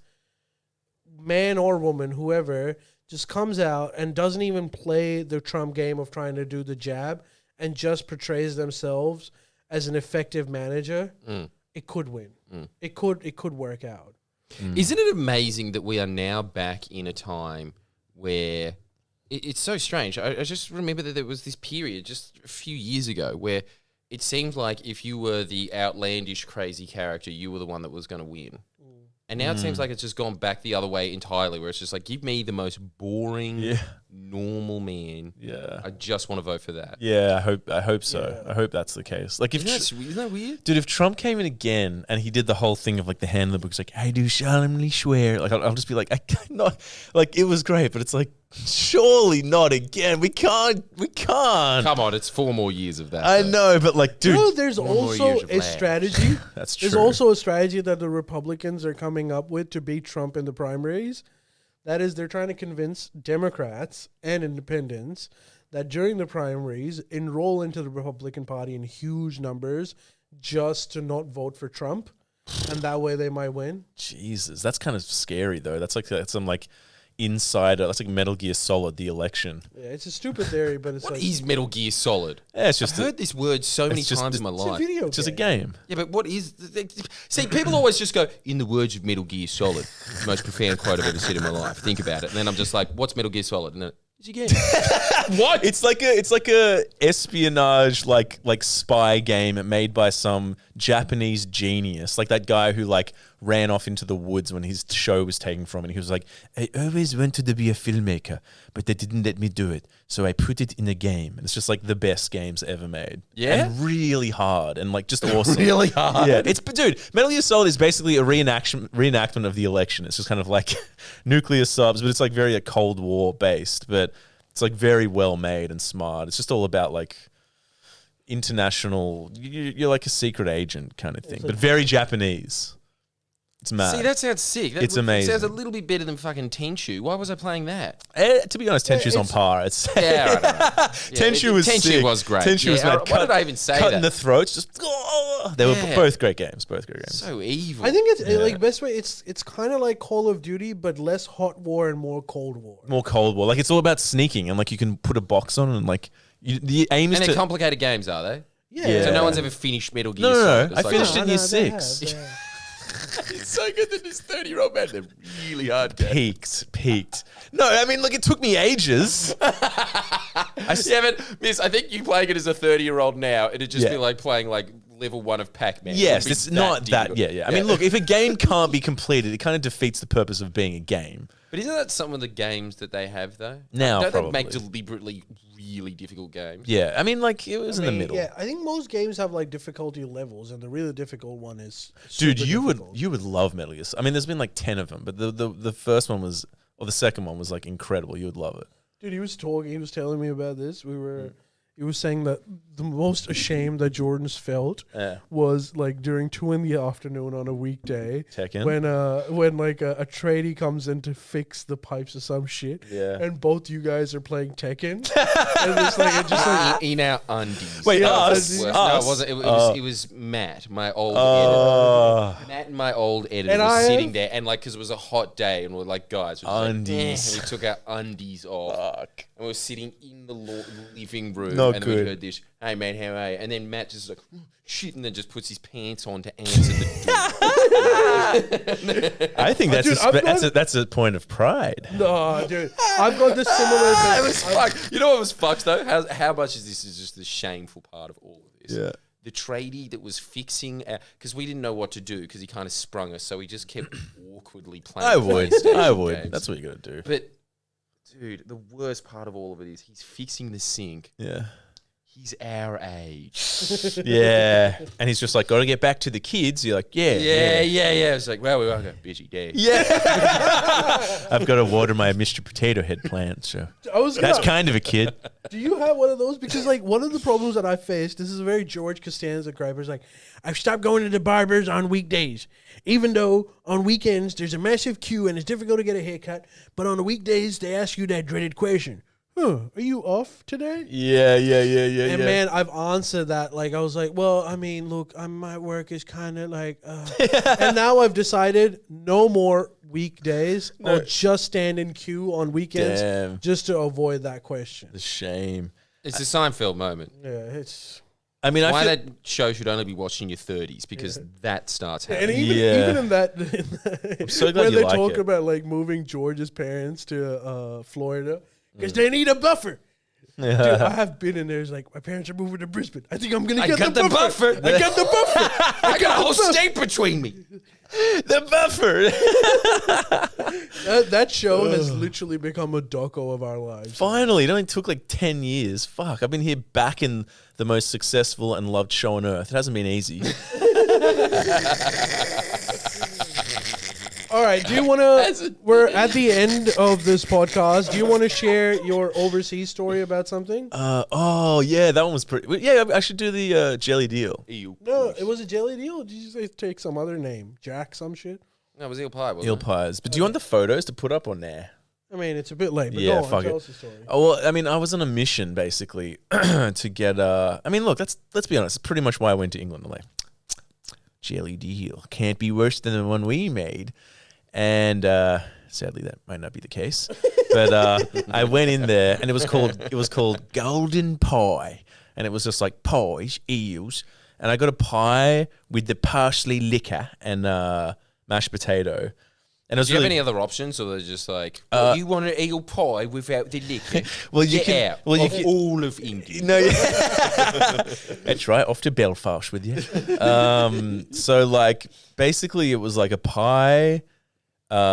man or woman, whoever, just comes out and doesn't even play the Trump game of trying to do the jab and just portrays themselves as an effective manager, it could win. It could work out. Isn't it amazing that we are now back in a time where it's so strange. I just remember that there was this period just a few years ago where it seemed like if you were the outlandish, crazy character, you were the one that was going to win. And now it seems like it's just gone back the other way entirely, where it's just like, give me the most boring, normal man. Yeah. I just want to vote for that. Yeah, I hope so. Yeah. I hope that's the case. Like, if Isn't that weird? dude, if Trump came in again and he did the whole thing of like the hand in the book, it's like, I do solemnly swear. Like, I'll just be like, I cannot. Like, it was great, but it's like, surely not again. We can't. Come on, it's 4 more years of that. I know, but like, dude, There's One more also years of a lag. strategy. that's true. There's also a strategy that the Republicans are coming up with to beat Trump in the primaries. That is, they're trying to convince Democrats and independents that during the primaries, enroll into the Republican Party in huge numbers just to not vote for Trump. And that way they might win. Jesus, that's kind of scary though. That's some like insider. That's like Metal Gear Solid, the election. Yeah, it's a stupid theory, but it's What like... is Metal Gear Solid? Yeah, it's just I've heard this word so many just- times in my It's a life. video it's just a game. game. Yeah, but what is... See, people always just go, in the words of Metal Gear Solid, the most profound quote I've ever said in my life. Think about it. And then I'm just like, what's Metal Gear Solid? And then, it's a game. What? It's like a espionage like spy game made by some Japanese genius, like that guy who like ran off into the woods when his show was taken from him. And he was like, I always wanted to be a filmmaker, but they didn't let me do it, so I put it in a game. And it's just like the best games ever made. Yeah? and really hard and like just awesome. Really hard? Yeah, dude. Metal Gear Solid is basically a reenactment of the election. It's just kind of like nuclear subs, but it's like very Cold War based, but. It's like very well made and smart. It's just all about like international. You're like a secret agent kind of thing, but very Japanese. It's mad. See, that sounds sick. It's amazing. Sounds a little bit better than fucking Tenchu. Why was I playing that? To be honest, Tenchu's on par. It's Yeah, right. Tenchu was Tenchu sick. was great. Tenchu was Yeah, mad. why did I even say cutting that? the throats. Just they were Yeah. both great games. Both great games. So evil. I think it's like best way. It's kind of like Call of Duty, but less hot war and more Cold War. More Cold War. Like it's all about sneaking and like you can put a box on and like the aim is And to. they're complicated games, are they? Yeah. So no one's ever finished Metal Gear No. Solid. It's I like, finished oh, it in year 6. It's so good that this 30-year-old man, they're really hard games. Peaked. No, I mean, look, it took me ages. Yeah, but Miss, I think you playing it as a 30-year-old now, it'd just Yeah. be like playing like level 1 of Pac-Man. Yes, It would be it's not that. difficult. Yeah. I mean, look, if a game can't be completed, it kind of defeats the purpose of being a game. But isn't that some of the games that they have though? Now, don't probably. they make deliberately really difficult games? Yeah, I mean, like it was in the middle. Yeah, I think most games have like difficulty levels, and the really difficult one is. Dude, super difficult. you would love Metal Gear. I mean, there's been like 10 of them, but the first one was, or the second one was like incredible. You would love it. Dude, he was telling me about this. He was saying that the most ashamed that Jordan's felt was like during 2 p.m. on a weekday. Tekken? When like a tradie comes in to fix the pipes or some shit. Yeah. And both you guys are playing Tekken. And it's like In our undies. Wait, Yeah, us? No, it Us? wasn't. It was Matt, my old editor. Matt and my old editor And was I sitting have- there, and like, because it was a hot day, and we're like, guys, we're just Undies. and we took our undies off, Fuck. and we were sitting in the living room, Not and then good. we heard this, "Hey man, how are you?" And then Matt just like, "Oh, shit," and then just puts his pants on to answer the door. I think that's Dude, I've that's a point of pride. no, dude. I've got this similar It was fucked. You know what was fucked though? How much is this is just the shameful part of all of this? Yeah. The tradie that was fixing, because we didn't know what to do because he kind of sprung us, so we just kept awkwardly playing. I would. PlayStation games. That's what you got to do. But, dude, the worst part of all of it is he's fixing the sink. Yeah. He's our age. Yeah. And he's just like, got to get back to the kids. You're like, yeah. It's like, well, we all got a busy day. Yeah. I've got to water my Mr. Potato Head plant. So that's kind of a kid. Do you have one of those? Because like one of the problems that I faced, this is a very George Costanza gripe. It's like, I've stopped going to the barbers on weekdays, even though on weekends there's a massive queue and it's difficult to get a haircut. But on the weekdays they ask you that dreaded question: "Are you off today?" Yeah. And man, I've answered that. Like I was like, well, I mean, look, my work is kind of like, and now I've decided no more weekdays. I'll just stand in queue on weekends Damn. just to avoid that question. The shame. It's a Seinfeld moment. Yeah, it's. I mean, Why I feel, that show should only be watched in your 30s, because that starts And happening. even in that, I'm so glad when you they like talk it. about like moving George's parents to Florida because they need a buffer. Dude, I have been in there. It's like, my parents are moving to Brisbane. I think I'm gonna get the buffer. I got the buffer. I got a whole state between me. the buffer. That show has literally become a doco of our lives. Finally, it only took like 10 years. Fuck, I've been here back in the most successful and loved show on earth. It hasn't been easy. All right, do you want to? We're at the end of this podcast. Do you want to share your overseas story about something? Oh, yeah, that one was pretty... Yeah, I should do the jelly deal. No, it was a jelly deal. Did you say take some other name, Jack, some shit? No, it was eel pie, wasn't Eel it? pies. But do you want the photos to put up or nah? I mean, it's a bit late, but Yeah, go on, fuck tell it. us the story. Oh, well, I mean, I was on a mission, basically, to get... I mean, look, let's be honest. It's pretty much why I went to England. I'm like, jelly deal. Can't be worse than the one we made. And sadly, that might not be the case. But I went in there, and it was called Golden Pie, and it was just like pies, eels, and I got a pie with the parsley liquor and mashed potato. And it was Do you have really any other options, or they're just like, you want an eel pie without the liquor? well, you Get can. out Well, you of can. all of England. No, that's right. Off to Belfast with you. So like, basically, it was like a pie.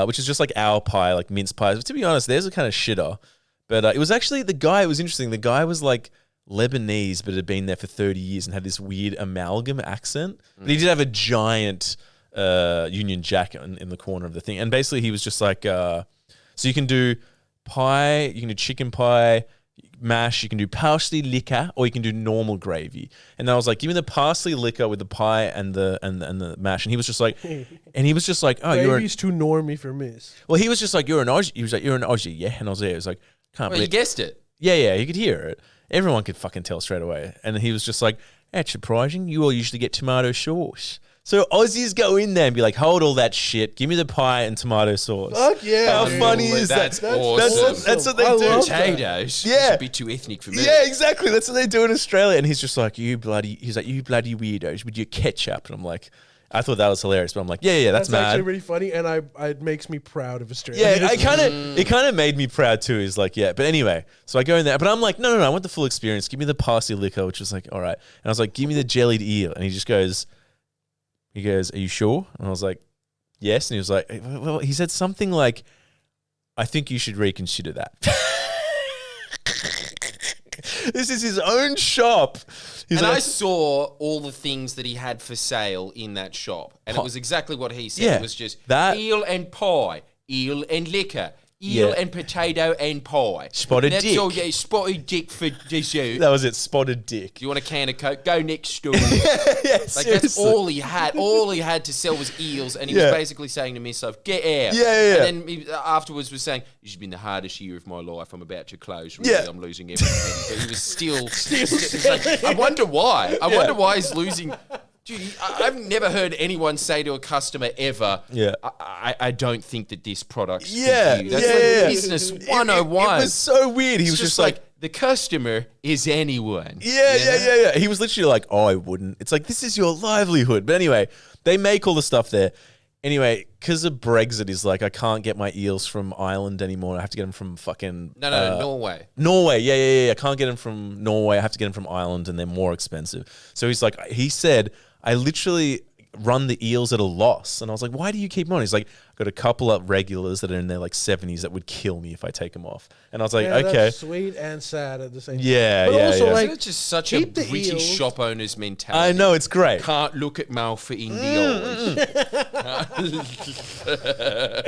Which is just like our pie, like mince pies. But to be honest, theirs are kind of shitter. But it was actually the guy. It was interesting. The guy was like Lebanese, but had been there for 30 years and had this weird amalgam accent. But he did have a giant Union Jack in the corner of the thing. And basically, he was just like, so you can do pie, you can do chicken pie, mash, you can do parsley liquor, or you can do normal gravy. And I was like, give me the parsley liquor with the pie and the mash. And he was just like, oh, Gravy's too normy for miss. well, he was just like, you're an Aussie. He was like, you're an Aussie, yeah. And I was there. He was like, can't Well, you believe. guessed it. Yeah, you could hear it. Everyone could fucking tell straight away. And he was just like, that's surprising. You all usually get tomato sauce. So Aussies go in there and be like, hold all that shit. Give me the pie and tomato sauce. Fuck yeah, How dude. funny is that? That's awesome. That's what they I do. love that. Potatoes. Yeah. This would be too ethnic for me. Yeah, exactly. That's what they do in Australia. And he's just like, you bloody weirdos with your ketchup. And I'm like, I thought that was hilarious, but I'm like, yeah, that's mad. actually really funny, and it makes me proud of Australia. Yeah, it kind of made me proud too. Is like, yeah, but anyway, so I go in there, but I'm like, no, I want the full experience. Give me the parsley liquor, which was like, all right, and I was like, give me the jellied eel, and he goes, are you sure? And I was like, yes, and he was like, well, he said something like, I think you should reconsider that. This is his own shop. I saw all the things that he had for sale in that shop. And it was exactly what he said. Yeah, it was just that- eel and pie, eel and liquor, eel and potato and pie. Spotted That's dick. all, yeah, spotted dick for dessert. That was it, spotted dick. Do you want a can of Coke? Go next door. Yeah, Like, that's all he had. All he had to sell was eels, and he was basically saying to himself, get out. Yeah. And then he afterwards was saying, this has been the hardest year of my life. I'm about to close. Really, I'm losing everything. But he was still it's like, I wonder why. I wonder why he's losing. Dude, I've never heard anyone say to a customer ever, I don't think that this product's for you. That's like business 101. It was so weird. He was just like, the customer is anyone. Yeah. He was literally like, oh, I wouldn't. It's like, this is your livelihood. But anyway, they make all the stuff there. Anyway, because of Brexit, he's like, I can't get my eels from Ireland anymore. I have to get them from fucking... No, Norway. Norway, yeah. I can't get them from Norway. I have to get them from Ireland, and they're more expensive. So he's like, he said, I literally run the eels at a loss. And I was like, why do you keep them on? He's like, I've got a couple of regulars that are in their like 70s that would kill me if I take them off. And I was like, okay. That's sweet and sad at the same time. Yeah, but also, yeah. like, It's just such a British eels. shop owner's mentality. I know, it's great. Can't look at mouth for Indians.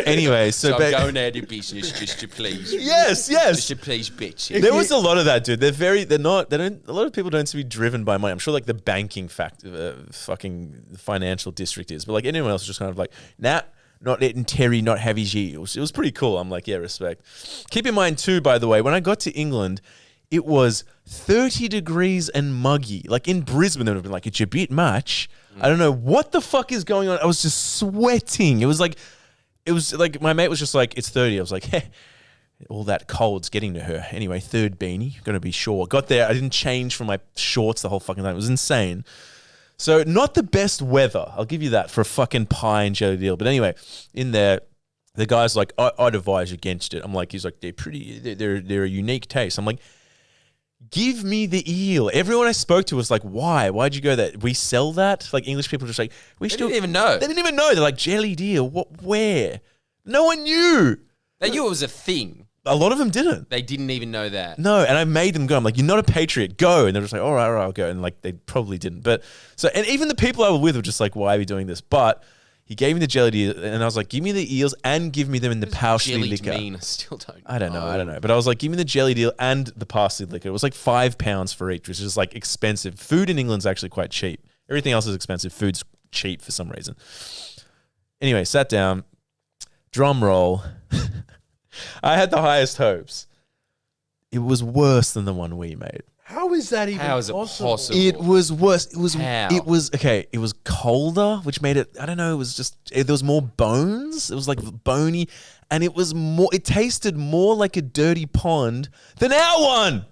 Anyway, So I'm going out of business just to please. Yes. Just to please bitches. There was a lot of that, dude. A lot of people don't seem to be driven by money. I'm sure like the banking fucking financial district is, but like anyone else is just kind of like, nah, not letting Terry not have his eels. It was pretty cool. I'm like, yeah, respect. Keep in mind too, by the way, when I got to England, it was 30 degrees and muggy. Like in Brisbane, they would have been like, it's a bit much. I don't know what the fuck is going on. I was just sweating. It was like my mate was just like, it's 30. I was like, hey, all that cold's getting to her. Anyway, third beanie, gonna be sure. Got there, I didn't change from my shorts the whole fucking time. It was insane. So not the best weather, I'll give you that, for a fucking pie and jelly deal. But anyway, in there, the guy's like, I'd advise against it. I'm like, he's like, they're a unique taste. I'm like, give me the eel. Everyone I spoke to was like, why? Why'd you go there? We sell that? Like English people are just like, They didn't even know. They didn't even know. They're like, jelly deal, what, where? No one knew. They knew it was a thing. A lot of them didn't. They didn't even know that. No, and I made them go. I'm like, you're not a patriot, go. And they're just like, all right, I'll go. And like, they probably didn't. But so, and even the people I was with were just like, why are we doing this? But he gave me the jellied eel, and I was like, give me the eels and give me them in the parsley liquor. Mean? I still don't. I don't know. But I was like, give me the jellied eel and the parsley liquor. It was like £5 for each, which is like expensive. Food in England's actually quite cheap. Everything else is expensive. Food's cheap for some reason. Anyway, sat down, drum roll. I had the highest hopes. It was worse than the one we made. How is that even How is it possible? It was worse. It was. How? It was okay. It was colder, which made it. I don't know. It was just. There was more bones. It was like bony, and it was more. It tasted more like a dirty pond than our one.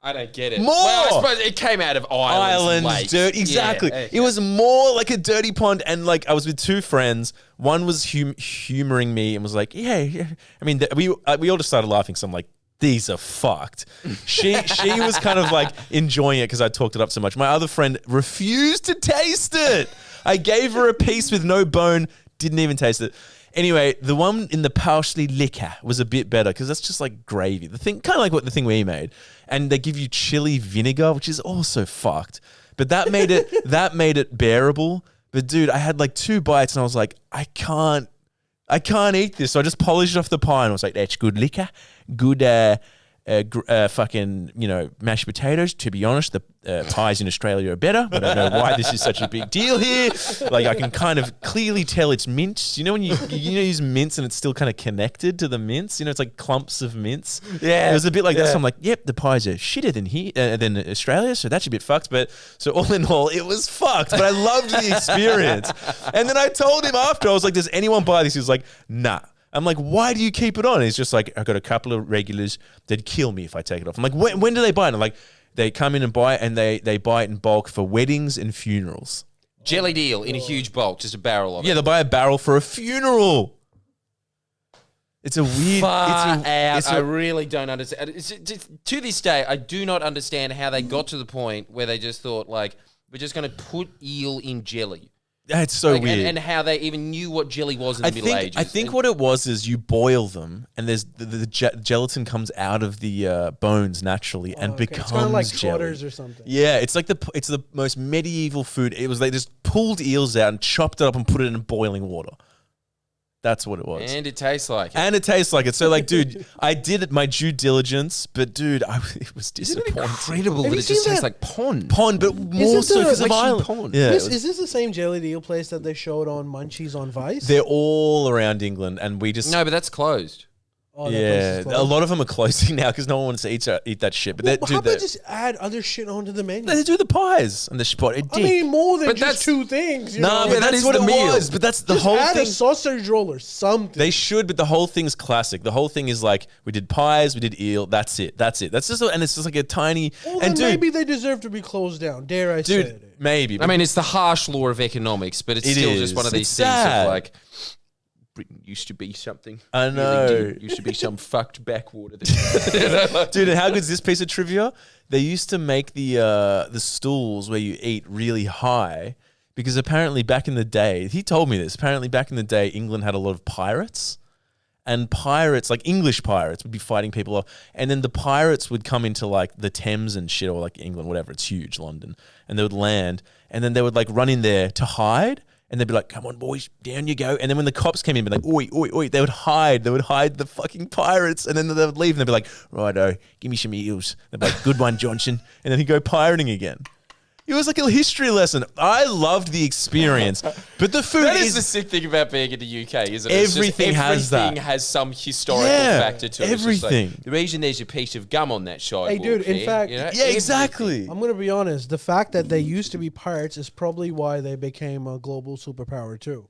I don't get it. More. Well, I suppose it came out of Ireland's lake. Dirt. Exactly. Yeah, okay. It was more like a dirty pond, and like I was with two friends. One was humoring me and was like, "Yeah." I mean, we all just started laughing. So I'm like, these are fucked. She was kind of like enjoying it because I talked it up so much. My other friend refused to taste it. I gave her a piece with no bone, didn't even taste it. Anyway, the one in the parsley liquor was a bit better because that's just like gravy. The thing, kind of like what the thing we made. And they give you chili vinegar, which is also fucked. But that made it bearable. But dude, I had like 2 bites and I was like, I can't eat this. So I just polished off the pie and I was like, that's good liquor, good fucking, mashed potatoes. To be honest, the pies in Australia are better. I don't know why this is such a big deal here. Like I can kind of clearly tell it's mince. You know when you use mince and it's still kind of connected to the mince? It's like clumps of mince. Yeah. It was a bit like that. So I'm like, yep, the pies are shitter than Australia, so that's a bit fucked. But so all in all, it was fucked. But I loved the experience. And then I told him after, I was like, does anyone buy this? He was like, nah. I'm like, why do you keep it on? And he's just like, I've got a couple of regulars that'd kill me if I take it off. I'm like, when do they buy it? And I'm like, they come in and buy it, and they buy it in bulk for weddings and funerals. Jellied eel in a huge bulk, just a barrel of it. Yeah, they'll buy a barrel for a funeral. It's a weird. Far out. It's I really don't understand. To this day, I do not understand how they got to the point where they just thought, like, we're just going to put eel in jelly. It's so weird. And how they even knew what jelly was in the Middle Ages. I think what it was is you boil them, and there's the gelatin comes out of the bones naturally and becomes It's kind of like jelly. trotters or something. Yeah, it's like it's the most medieval food. It was they just pulled eels out and chopped it up and put it in boiling water. That's what it was. And it tastes like it. And it tastes like it. So, like, dude, I did my due diligence, but, dude, it was disappointing. Incredible Have that you it just seen tastes that- like pond. Pond, but more it so the- because of like Ireland. pond? Yeah, Is this the same jellied eel place that they showed on Munchies on Vice? they're all around England, and we just No, but that's closed. Oh, that place is yeah, closed. a lot of them are closing now because no one wants to eat that shit. But Well, they how do about just add other shit onto the menu? they do the pies and the spotted I dick. mean, more than But just that's- two things. You No, know? but that that's is what the it meal. was. But that's the Just whole add thing. a sausage roll or something. They should, but the whole thing's classic. The whole thing is like we did pies, we did eel. That's it. That's just and it's just like a tiny. Well, and then dude, maybe they deserve to be closed down. Dare I say dude, it? maybe. I mean, it's the harsh law of economics, but it's It still is. just one of these It's things sad. of like, Britain used to be something. I know. Really did. Used to be some fucked backwater. That, Dude, and how good's this piece of trivia? They used to make the stools where you eat really high because apparently back in the day, he told me this. Apparently back in the day, England had a lot of pirates, and pirates, like English pirates, would be fighting people off, and then the pirates would come into like the Thames and shit, or like England, whatever. It's huge, London, and they would land, and then they would like run in there to hide. And they'd be like, "Come on, boys, down you go." And then when the cops came in, they'd be like, "Oi, oi, oi!" They would hide. They would hide the fucking pirates, and then they would leave. And they'd be like, "Righto, give me some eels." They'd be like, "Good one, Johnson." And then he'd go pirating again. It was like a history lesson. I loved the experience, but the food that is is the sick thing about being in the UK, isn't it? It's just Everything has that. Everything has some historical Yeah, factor to it. It's just like, everything. the reason there's a piece of gum on that sidewalk. dude, in here, fact- you know, yeah, exactly. I'm gonna be honest. The fact that they used to be pirates is probably why they became a global superpower too.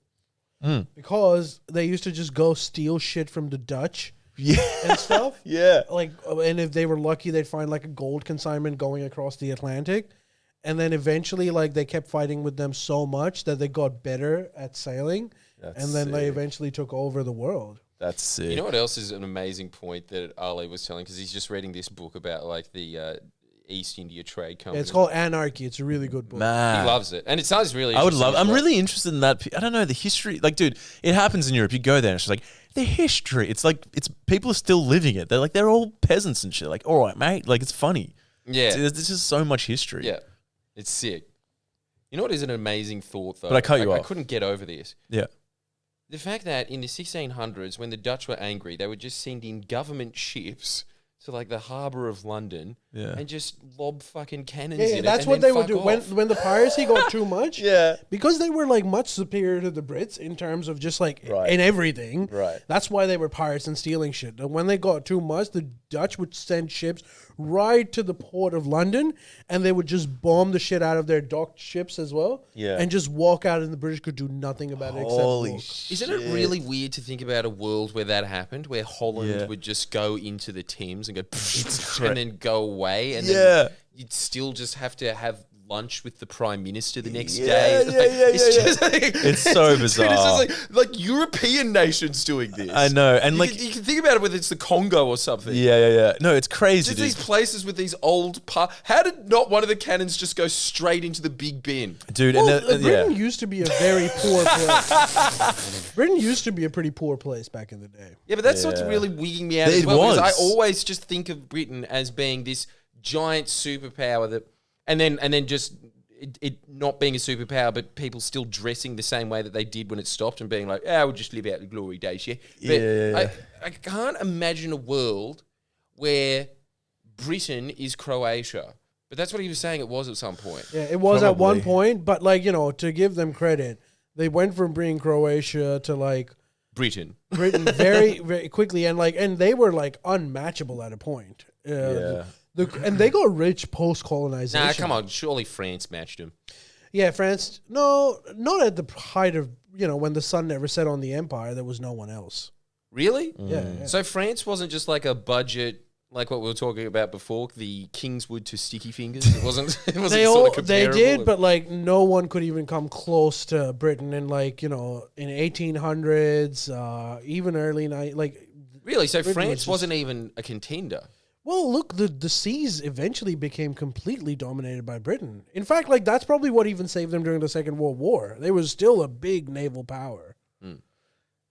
Because they used to just go steal shit from the Dutch Yeah, and stuff. yeah. Like, and if they were lucky, they'd find like a gold consignment going across the Atlantic. And then eventually, like, they kept fighting with them so much that they got better at sailing. That's and then they sick. eventually took over the world. That's sick. You know what else is an amazing point that Ali was telling? Because he's just reading this book about like the East India Trade Company. Yeah, it's called Anarchy. It's a really good book. Man. He loves it, and it sounds really. I would interesting love. as I'm well. really interested in that. I don't know the history. Like, dude, it happens in Europe. You go there, and it's just like the history. It's like people are still living it. They're all peasants and shit. Like, all right, mate. Like, it's funny. Yeah, There's just so much history. yeah, it's sick. You know what is an amazing thought though? But I cut you I off. couldn't get over this. Yeah. The fact that in the 1600s, when the Dutch were angry, they would just send in government ships to like the harbour of London Yeah. and just lob fucking cannons Yeah, in it. that's and what then they would fuck do. When off. when the piracy got too much, Yeah. because they were like much superior to the Brits in terms of just like Right. in everything. Right. That's why they were pirates and stealing shit. And when they got too much, the Dutch would send ships right to the port of London, and they would just bomb the shit out of their docked ships as well. Yeah. And just walk out, and the British could do nothing about it except Holy walk. shit. Isn't it really weird to think about a world where that happened, where Holland Yeah. would just go into the Thames and go cra- and then go away, and Yeah. then you'd still just have to have lunch with the Prime Minister the next Yeah, day. yeah, Like, yeah, it's yeah, just yeah. like, It's so bizarre. It's just like European nations doing this. I know, and You like, can think about it whether it's the Congo or something. yeah. No, it's crazy, Just dude. these places with these old how did not one of the cannons just go straight into the big bin? Dude, Well, and Britain yeah. used to be a very poor place. Britain used to be a pretty poor place back in the day. Yeah, but that's what's Yeah. really wigging me out It as well. Because I was. always just think of Britain as being this giant superpower that, and then just it not being a superpower, but people still dressing the same way that they did when it stopped and being like, we'll just live out the glory days, yeah. But Yeah. I can't imagine a world where Britain is Croatia. But that's what he was saying it was at some point. Yeah, it was at one Probably. point, but like, to give them credit, they went from being Croatia to like Britain. Britain very, very quickly, and they were like unmatchable at a point. Yeah. And they got rich post colonization. Nah, come on. Surely France matched him. Yeah, France. No, not at the height of when the sun never set on the empire. There was no one else. Really? Yeah, yeah. So France wasn't just like a budget, like what we were talking about before, the Kingswood to Sticky Fingers. It wasn't. It wasn't They sort of they comparable. did, but like no one could even come close to Britain in like in 1800s, even early night. Like Really? So Britain was France just- wasn't even a contender. well, look, the seas eventually became completely dominated by Britain. In fact, like that's probably what even saved them during the Second World War. They was still a big naval power.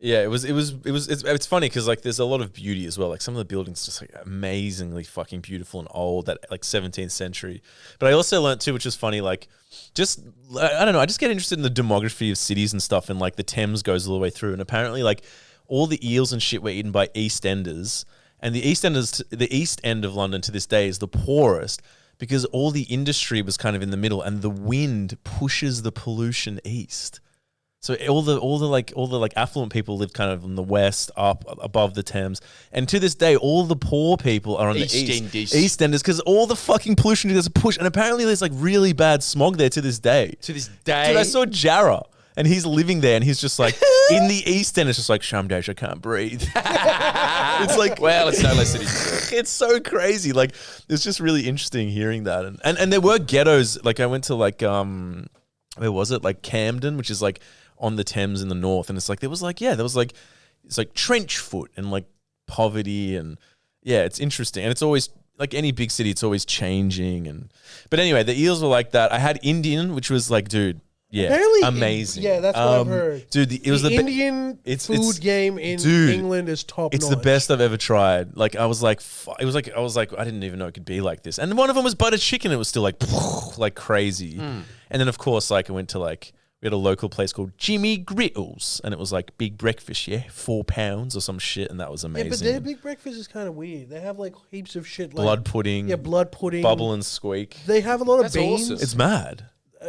Yeah, it's funny because like there's a lot of beauty as well. Like some of the buildings just like amazingly fucking beautiful and old, that like 17th century. But I also learned too, which is funny, like just I don't know, I just get interested in the demography of cities and stuff, and like the Thames goes all the way through, and apparently like all the eels and shit were eaten by EastEnders, and the East End of London to this day is the poorest because all the industry was kind of in the middle, and the wind pushes the pollution east. So all the affluent people live kind of in the west, up above the Thames, and to this day, all the poor people are on the east. EastEnders, because all the fucking pollution does a push, and apparently there's like really bad smog there to this day. To this day, Dude, I saw Jarrah, and he's living there, and he's just like in the East End. It's just like some days I can't breathe. It's like, well, it's no less city. it's so crazy. Like it's just really interesting hearing that, and there were ghettos. Like I went to like where was it? Like Camden, which is like on the Thames in the north, and it's like it's like trench foot and like poverty, and yeah, it's interesting, and it's always like any big city, it's always changing. But anyway, the eels were like that. I had Indian, which was like, dude, yeah, Apparently, amazing. yeah, that's what I've heard. Dude, it was the the Indian food game in England is top It's notch. the best I've ever tried. Like I was like, I was like, I didn't even know it could be like this. And one of them was butter chicken. It was still like, like crazy. And then of course, like I went to like, we had a local place called Jimmy Grittles, and it was like big breakfast, yeah, £4 or some shit, and that was amazing. Yeah, but their big breakfast is kind of weird. They have like heaps of shit, like Blood pudding, yeah, blood pudding, bubble and squeak. They have a lot of That's beans. awesome. It's mad.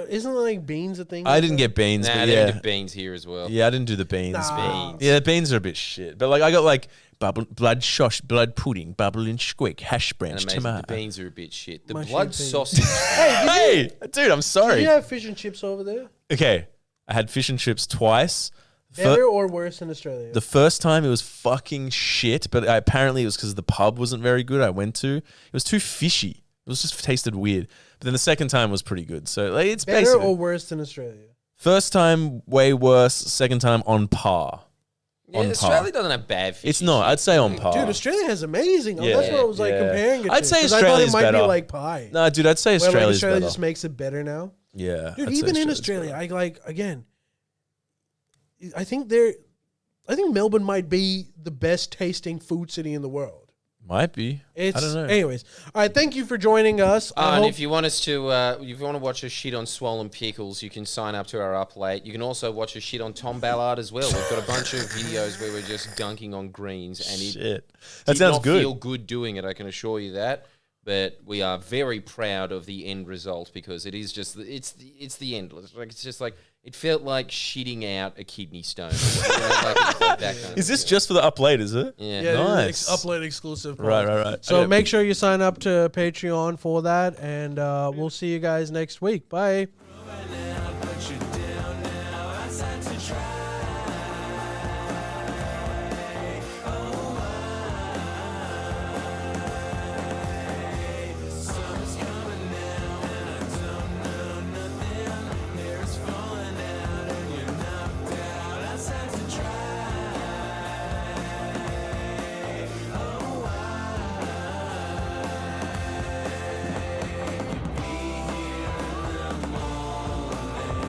Isn't like beans a thing? I didn't get beans, Nah, but they yeah, do beans here as well. yeah, I didn't do the beans. Nah. Yeah, the beans are a bit shit, but like I got like blood pudding, bubble and squeak, hash And browns, amazing. tomato. The beans are a bit shit. The My blood shit beans. sausage. Hey, dude, I'm Do sorry. you have fish and chips over there? Okay, I had fish and chips twice. Better or worse in Australia? The first time it was fucking shit, but apparently it was because the pub wasn't very good I went to. It was too fishy. It was just tasted weird. But then the second time was pretty good. So like, it's Better basically or worse than Australia? first time way worse, second time on par. Yeah, On Australia par. doesn't have bad fish. It's not. I'd say on par. Dude, Australia has amazing. Yeah. That's what I was like Yeah. comparing it I'd to. say 'cause Australia's I thought it might better. be like pie. No, dude, I'd say Where, like, Australia's Australia better. just makes it better now. Yeah, Dude, I'd say even in Australia's Australia, better. I think Melbourne might be the best tasting food city in the world. Might be. It's, I don't know. Anyways, all right. Thank you for joining us. I And hope if you want us to, if you want to watch us shit on swollen pickles, you can sign up to our Up Late. You can also watch us shit on Tom Ballard as well. We've got a bunch of videos where we're just dunking on greens, and it Shit. That did sounds not good. feel good doing it. I can assure you that. But we are very proud of the end result because it is just it's the end. Like it's just like it felt like shitting out a kidney stone. It's like that kind of Is this feeling. just for the up late, is it? Yeah. yeah, Nice. upload exclusive. Right. So Okay. make sure you sign up to Patreon for that, and we'll see you guys next week. Bye.